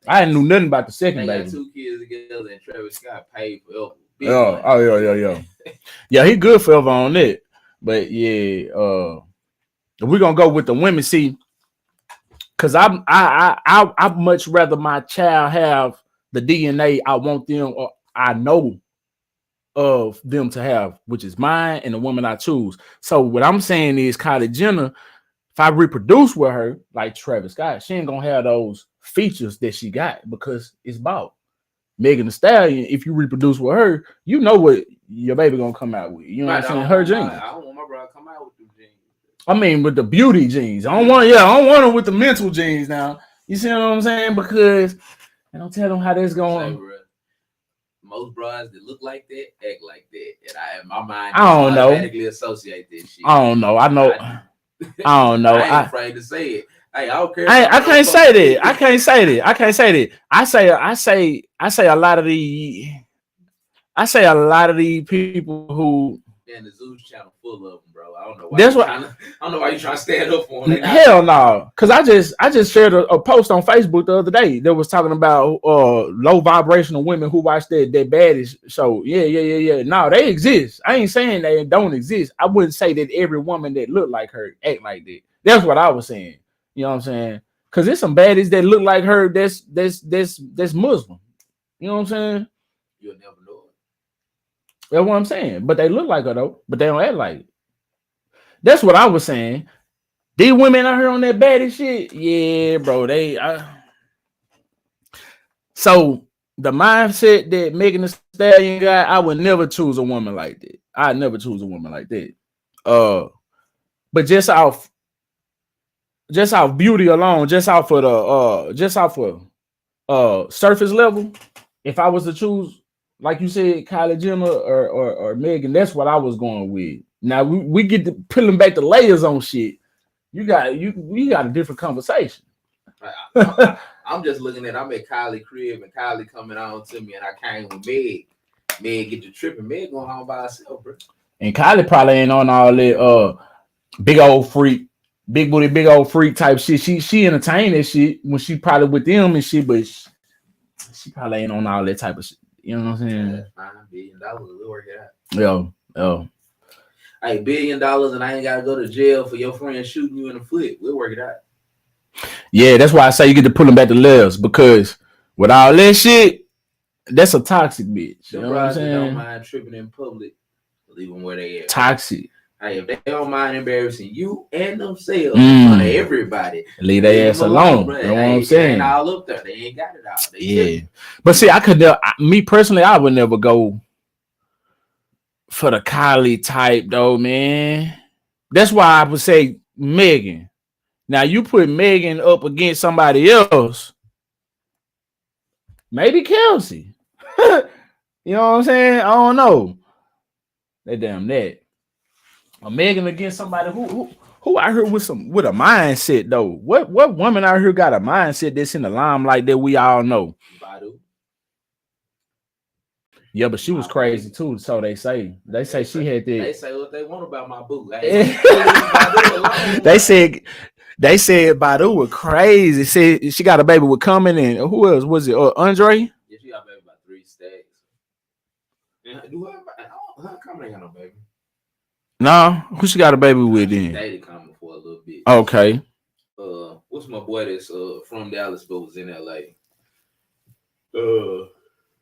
I didn't know nothing about the second baby. They got 2 kids together and Travis Scott paid forever. Yeah. Yeah, he good forever on that. But yeah, we're gonna go with the women. See, because I much rather my child have the DNA I want them or I know of them to have, which is mine and the woman I choose. So what I'm saying is Kylie Jenner, if I reproduce with her like Travis Scott, she ain't gonna have those features that she got because it's bought. Megan Thee Stallion, if you reproduce with her, you know what your baby gonna come out with. You know what I'm saying? Her genes. I don't want my brother to come out with them genes. I mean, with the beauty genes. I don't want them with the mental genes now. You see what I'm saying? Because I don't tell them how that's going. Most broads that look like that act like that, and I in my mind I don't know. Automatically associate this shit. I don't know. I don't know. I ain't afraid to say it. Hey, I don't care. I can't say that. I can't say that. I say a lot of the people who. And the Zeus channel full of them, bro. I don't know why. I don't know why you trying to stand up for them. Hell no, because I just shared a post on Facebook the other day that was talking about low vibrational women who watch that baddest show. Yeah. No, they exist. I ain't saying they don't exist. I wouldn't say that every woman that look like her act like that. That's what I was saying. You know what I'm saying? Because there's some baddies that look like her. That's Muslim. You know what I'm saying? You'll never know it. That's what I'm saying. But they look like her though. But they don't act like it. That's what I was saying. These women out here on that baddie shit, yeah, bro. So the mindset that Megan Thee Stallion got, I would never choose a woman like that. I'd never choose a woman like that. But just off beauty alone, just off surface level, if I was to choose, like you said, Kylie Jenner or Megan, that's what I was going with. Now we get to peeling back the layers on shit. We got a different conversation. I'm just looking at. I'm at Kylie crib and Kylie coming on to me, and I came with Meg. Meg get to tripping. Meg going home by herself, bro. And Kylie probably ain't on all that big old freak, big booty, big old freak type shit. She entertained that shit when she probably with them and shit, but she probably ain't on all that type of shit. You know what I'm saying? $9 billion, we'll work it out. Yo. Hey, $1 billion, and I ain't gotta go to jail for your friend shooting you in the foot. We'll work it out. Yeah, that's why I say you get to pull them back to layers, because with all that shit, that's a toxic bitch. You know what I'm saying? Don't mind tripping in public, leave them where they at. Toxic. Hey, if they don't mind embarrassing you and themselves in front of everybody, leave their ass alone. You know what I'm saying? Ain't all up there. They ain't got it out. Yeah. But see, me personally, I would never go for the Kylie type though, man. That's why I would say Megan. Now you put Megan up against somebody else, maybe Kelsey. You know what I'm saying? I don't know. They damn that. A Megan against somebody who out here with a mindset though. What woman out here got a mindset that's in the limelight that we all know? Badu. Yeah, but she was crazy too. So they say she had that. They say what they want about my boo. They said Badu was crazy. Said she got a baby with Common and who else was it? Andre? Yeah, she got a baby about 3 stacks. Her Common ain't got no baby. No, who she got a baby with then? Dated Common for a little bit. Okay. What's my boy that's from Dallas but was in LA?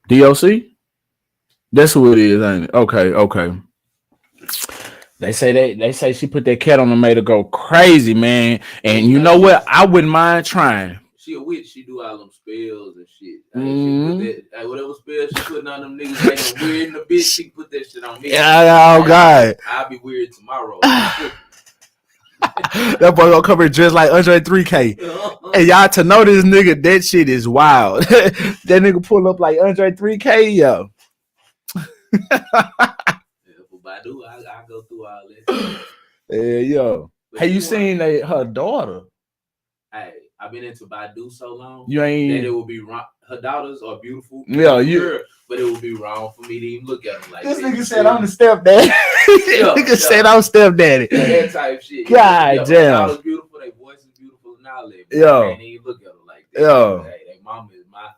DOC? That's who it is, ain't it? Okay. They say she put that cat on and made her go crazy, man. And you know what? I wouldn't mind trying. She a witch. She do all them spells and shit. She put that, whatever spell she putting on them niggas, make them weird in the bitch. She can put that shit on me. Oh God. I'll be weird tomorrow. That boy gonna come here dressed like Andre 3K. And y'all to know this nigga, that shit is wild. That nigga pull up like Andre 3K, yo. Badu, I go through all that. Yeah, yo. Hey, you seen her daughter? Hey, I've been into Badu so long. You ain't that it would be wrong. Her daughters are beautiful. Yeah, but it would be wrong for me to even look at them like this that. Nigga said I'm the stepdaddy. Nigga said I'm stepdaddy. That type shit. God damn. Her daughters beautiful. Their voice is beautiful. Now they can't even look at them like that. Yo. Hey, their mama is my.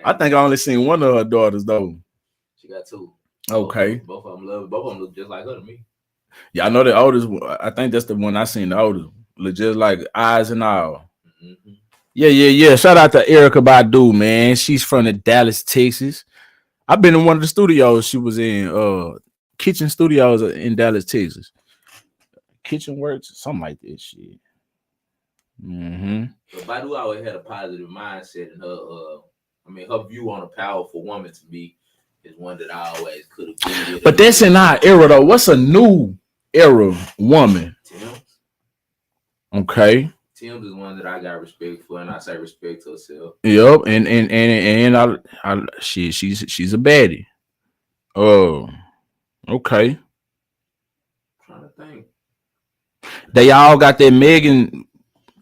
I think I only seen one of her daughters though. She got 2. Okay. Both of them look just like her to me. Yeah, I know the oldest. I think that's the one I seen the oldest. Look just like eyes and all. Mm-hmm. Yeah. Shout out to Erica Badu, man. She's from the Dallas, Texas. I've been in one of the studios she was in. Kitchen Studios in Dallas, Texas. Kitchen Works, something like that shit. Mm-hmm. But Badu always had a positive mindset, and her view on a powerful woman to me is one that I always could have been with. But that's in our era though. What's a new era woman? Tim's. Okay. Tim's is one that I got respect for, and I say respect to herself. Yep, and she's a baddie. Oh, okay. I'm trying to think. They all got that Megan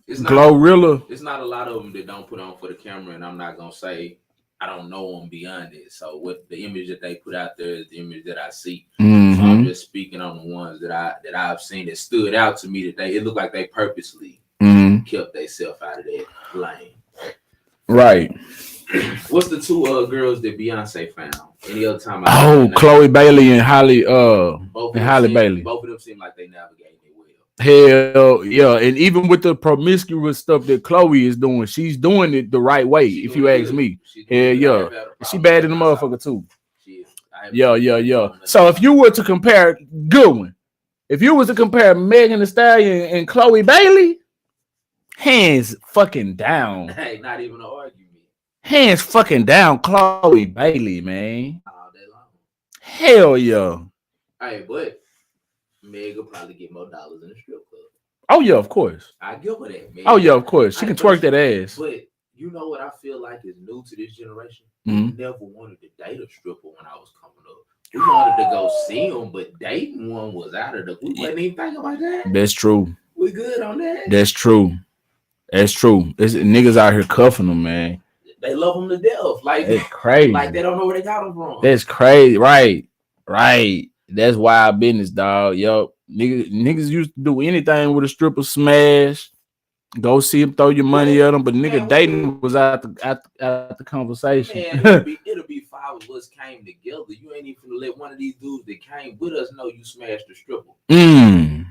Glorilla. It's not a lot of them that don't put on for the camera, and I'm not gonna say I don't know them beyond it. So what the image that they put out there is the image that I see. Mm-hmm. So I'm just speaking on the ones that I've seen that stood out to me. That it looked like they purposely kept themselves out of that lane. Right. What's the 2 girls that Beyonce found? Any other time? Chloe Bailey and Halle Bailey. Both of them seem like they navigated it well. Hell yeah, and even with the promiscuous stuff that Chloe is doing, she's doing it the right way. If you ask me, hell yeah, she bad in the motherfucker too. Yeah. So if you were to compare, good one. If you was to compare Megan Thee Stallion and Chloe Bailey, hands fucking down. Hey, not even an argument. Hands fucking down, Chloe Bailey, man. All day long. Hell yeah. Hey, but Meg will probably get more dollars in the strip club. Oh yeah, of course. I give her that, man. Oh yeah, of course. She can twerk that ass. But you know what I feel like is new to this generation? Mm-hmm. We never wanted to date a stripper when I was coming up. We wanted to go see them, but dating one was out of the. We wasn't even thinking about that. That's true. We good on that. That's true. It's niggas out here cuffing them, man. They love them to death. Like it's crazy. Like they don't know where they got them from. That's crazy. Right. That's wild business, dog. Yup. Niggas used to do anything with a stripper smash. Go see him, throw your money at him, but nigga dating was out the conversation. Man, it'll be 5 of us came together. You ain't even let one of these dudes that came with us know you smashed the stripper.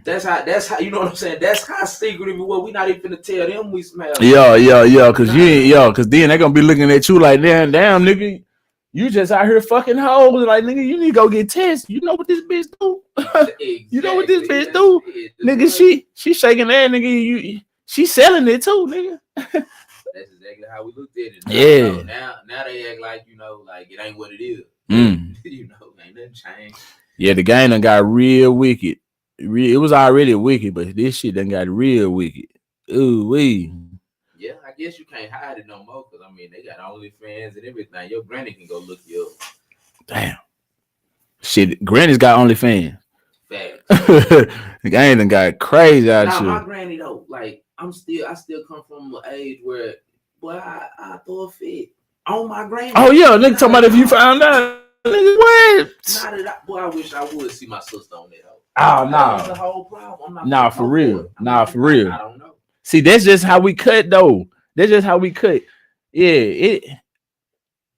That's how you know what I'm saying. That's how secretive it was. We not even gonna tell them we smashed. Yeah. Cause then they gonna be looking at you like damn nigga. You just out here fucking hoes. Like, nigga, you need to go get tested. You know what this bitch do? You know what this bitch do? Nigga, she shaking that, nigga. She selling it too, nigga. That's exactly how we looked at it. Yeah. Now they act like, like it ain't what it is. Mm. Ain't nothing changed. Yeah, the game done got real wicked. It was already wicked, but this shit done got real wicked. Ooh wee. Yeah, I guess you can't hide it no more because they got OnlyFans and everything. Your granny can go look you up. Damn. Shit, Granny's got OnlyFans. Facts. The game done got crazy out Now here. my granny though, like I still come from an age where, boy, I throw a fit on my granny. Oh yeah, nigga talking about if you found out, nigga, what? Boy, I wish I would see my sister on that. Oh That's the whole problem. Nah, for real. Nah, for real. I don't know. See, that's just how we cut though. That's just how we cut. Yeah,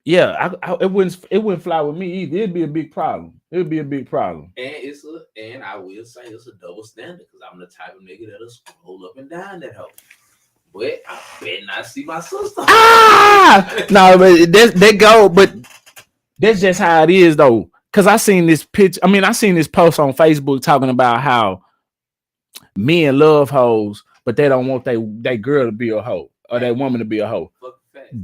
it wouldn't fly with me either. It'd be a big problem. It'd be a big problem. And I will say it's a double standard because I'm the type of nigga that'll scroll up and down that hoe. But I better not see my sister. No, but they go, but that's just how it is though. Cause I seen this picture. I seen this post on Facebook talking about how men love hoes, but they don't want they girl to be a hoe or that woman to be a hoe.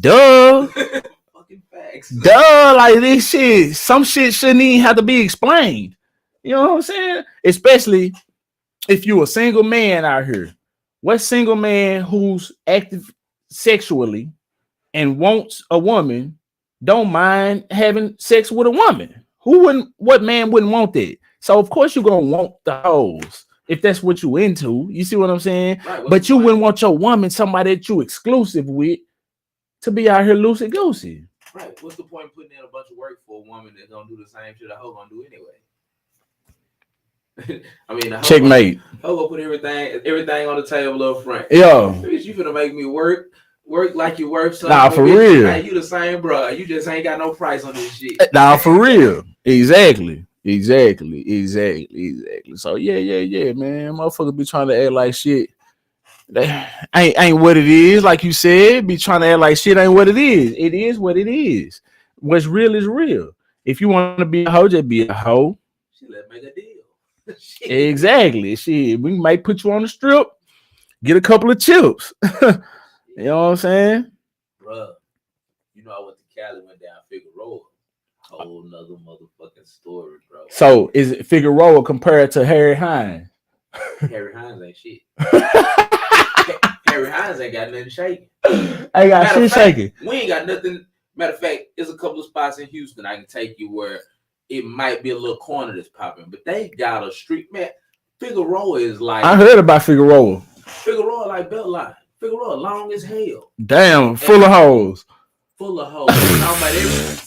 Duh. Fucking facts. Duh, like this shit. Some shit shouldn't even have to be explained. You know what I'm saying? Especially if you a single man out here. What single man who's active sexually and wants a woman don't mind having sex with a woman? What man wouldn't want that? So of course you're gonna want the hoes if that's what you into. You see what I'm saying? Right, but you wouldn't want your woman, somebody that you exclusive with, to be out here loosey goosey. Right. What's the point of putting in a bunch of work for a woman that's gonna do the same shit a hoe gonna do anyway? The Checkmate. Hoe gonna put everything on the table up front. Yeah. Bitch, you finna make me work like you work. Nah, for bitch, real. Hey, you the same, bro. You just ain't got no price on this shit. Nah, for real. Exactly. So yeah, man. Motherfucker be trying to act like shit. That ain't what it is, like you said. Be trying to act like shit ain't what it is. It is what it is. What's real is real. If you want to be a hoe, just be a hoe. Let's make a deal. Exactly. Shit, we might put you on the strip, get a couple of chips. You know what I'm saying? Bruh, I went to Cali, went down Figueroa. Whole nother motherfucking story, bro. So is it Figueroa compared to Harry Hines? Harry Hines ain't shit. Harry Hines ain't got nothing shaking. Ain't got shit shaking. We ain't got nothing. Matter of fact, there's a couple of spots in Houston I can take you where it might be a little corner that's popping, but they got a street, man. Figueroa is like, I heard about Figueroa. Figueroa like Beltline. Figueroa long as hell. Damn, full of hoes. Full of hoes.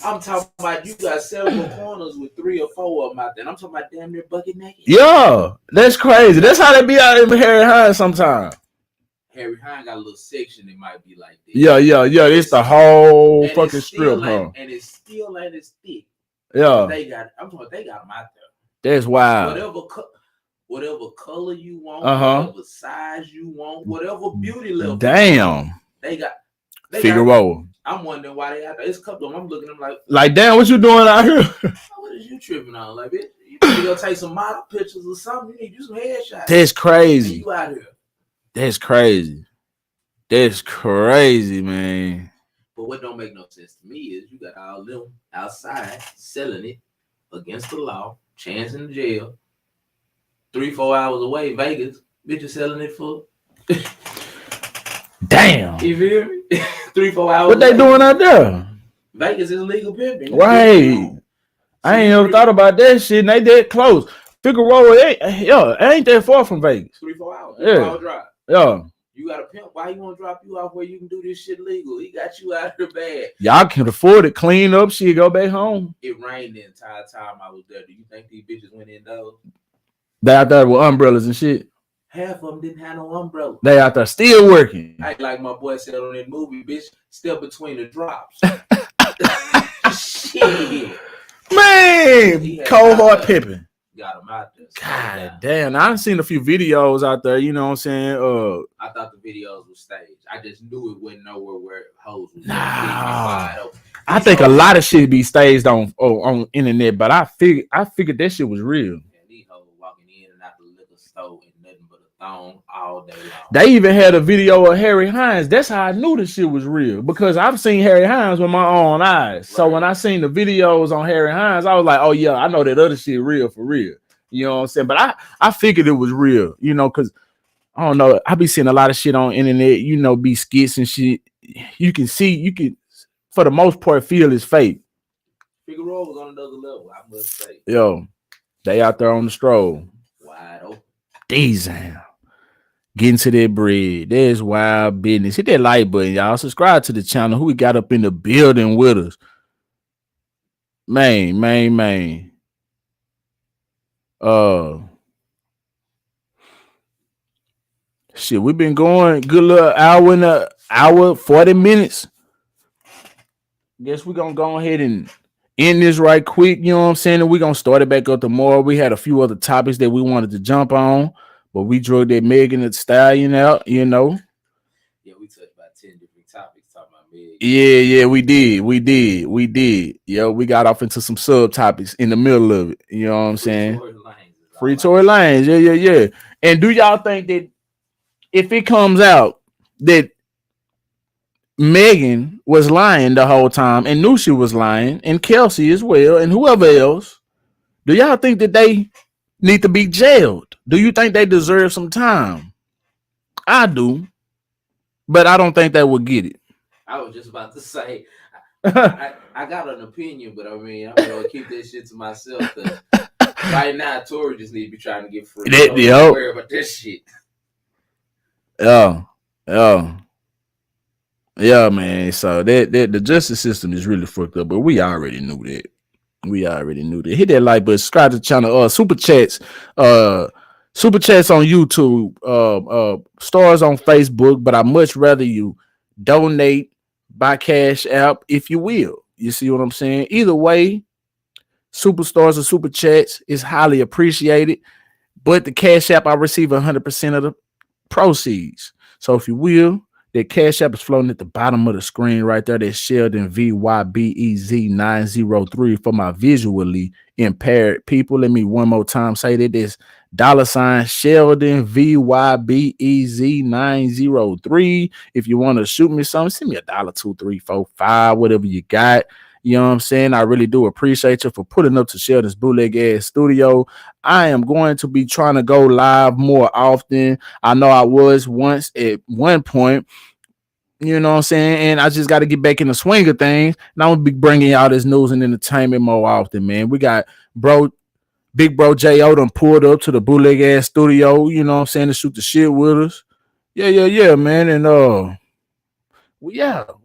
I'm talking about you got several corners with 3 or 4 of them out there. And I'm talking about damn near bucket naked. Yeah, that's crazy. That's how they be out in Harry Hines sometimes. Harry Hines got a little section that might be like this. Yeah. It's the whole fucking strip, huh? And it still ain't as thick. Yeah. They got them out there. That's wild. Whatever color you want, whatever size you want, whatever beauty level. Damn. They got Figueroa. I'm wondering why they out there. It's a couple of them. I'm looking at them like, damn, what you doing out here? What is you tripping on? Like, bitch, you need to go take some model pictures or something. You need to do some headshots. That's crazy. You out here. That's crazy. That's crazy, man. But what don't make no sense to me is you got all them outside selling it against the law, chancing the jail, 3-4 hours away, Vegas, bitches selling it for. Damn. You feel me? 3-4 hours. What they doing out there? Vegas is legal pimping. Right. I ain't ever thought about that shit. And they dead close. Figueroa ain't that far from Vegas. 3-4 hours. Yeah. Drive. Yeah. You got a pimp. Why you want to drop you off where you can do this shit legal? He got you out here bad. Y'all can afford it. Clean up. Shit, go back home. It rained the entire time I was there. Do you think these bitches went in those? They out there with umbrellas and shit. Half of them didn't have no umbrella. They out there still working. Like my boy said on that movie, bitch, step between the drops. Shit. Man, cold hard pimping. got him out there. God damn, I done seen a few videos out there, you know what I'm saying? I thought the videos were staged. I just knew it went nowhere where hoes was. Nah. I think a lot of shit be staged on internet, but I figured that shit was real. Yeah, these hoes walking in and out the liquor store and nothing but a thong all day long. They even had a video of Harry Hines. That's how I knew the shit was real, because I've seen Harry Hines with my own eyes. Right. So when I seen the videos on Harry Hines, I was like, oh yeah, I know that other shit real for real. You know what I'm saying? But I figured it was real, you know, because I don't know. I be seeing a lot of shit on internet, you know, be skits and shit. You can for the most part feel it's fake. Figueroa was on another level, I must say. Yo, they out there on the stroll. Wide open. Damn. Getting to that bread. There's wild business. Hit that like button, y'all. Subscribe to the channel. Who we got up in the building with us? Man. Shit, we've been going good little hour 40 minutes. Guess we're gonna go ahead and end this right quick. You know what I'm saying? And we're gonna start it back up tomorrow. We had a few other topics that we wanted to jump on, but we drug that Megan Thee Stallion out, you know. Yeah, we touched about 10 different topics talking about Megan. Yeah, we did. Yo, we got off into some subtopics in the middle of it. You know what I'm saying? Free Tory Lanez. Yeah. And do y'all think that if it comes out that Megan was lying the whole time and knew she was lying, and Kelsey as well, and whoever else, do y'all think that they need to be jailed? Do you think they deserve some time? I do, but I don't think they will get it. I was just about to say, I got an opinion, but I mean, I'm gonna keep that shit to myself. Right now, Tory just need to be trying to get free. Don't worry about this shit. Yeah, man. So that the justice system is really fucked up, but we already knew that. Hit that like button, subscribe to the channel. Super chats on YouTube, stars on Facebook, but I much rather you donate by Cash App, if you will. You see what I'm saying? Either way, superstars or super chats is highly appreciated, but the Cash App, I receive 100% of the proceeds. So if you will, that Cash App is floating at the bottom of the screen right there. That's Sheldon VYBEZ903 for my visually impaired people. Let me one more time say that. It's $ Sheldon VYBEZ903. If you want to shoot me something, send me $1, $2, $3, $4, $5, whatever you got. You know what I'm saying? I really do appreciate you for putting up to Sheldon's Bootleg Ass Studio. I am going to be trying to go live more often. I know I was once at one point, you know what I'm saying? And I just got to get back in the swing of things. And I'm going to be bringing y'all this news and entertainment more often, man. We got Big Bro J.O. done pulled up to the Bootleg Ass Studio, you know what I'm saying, to shoot the shit with us. Yeah, man. And we out.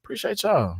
Appreciate y'all.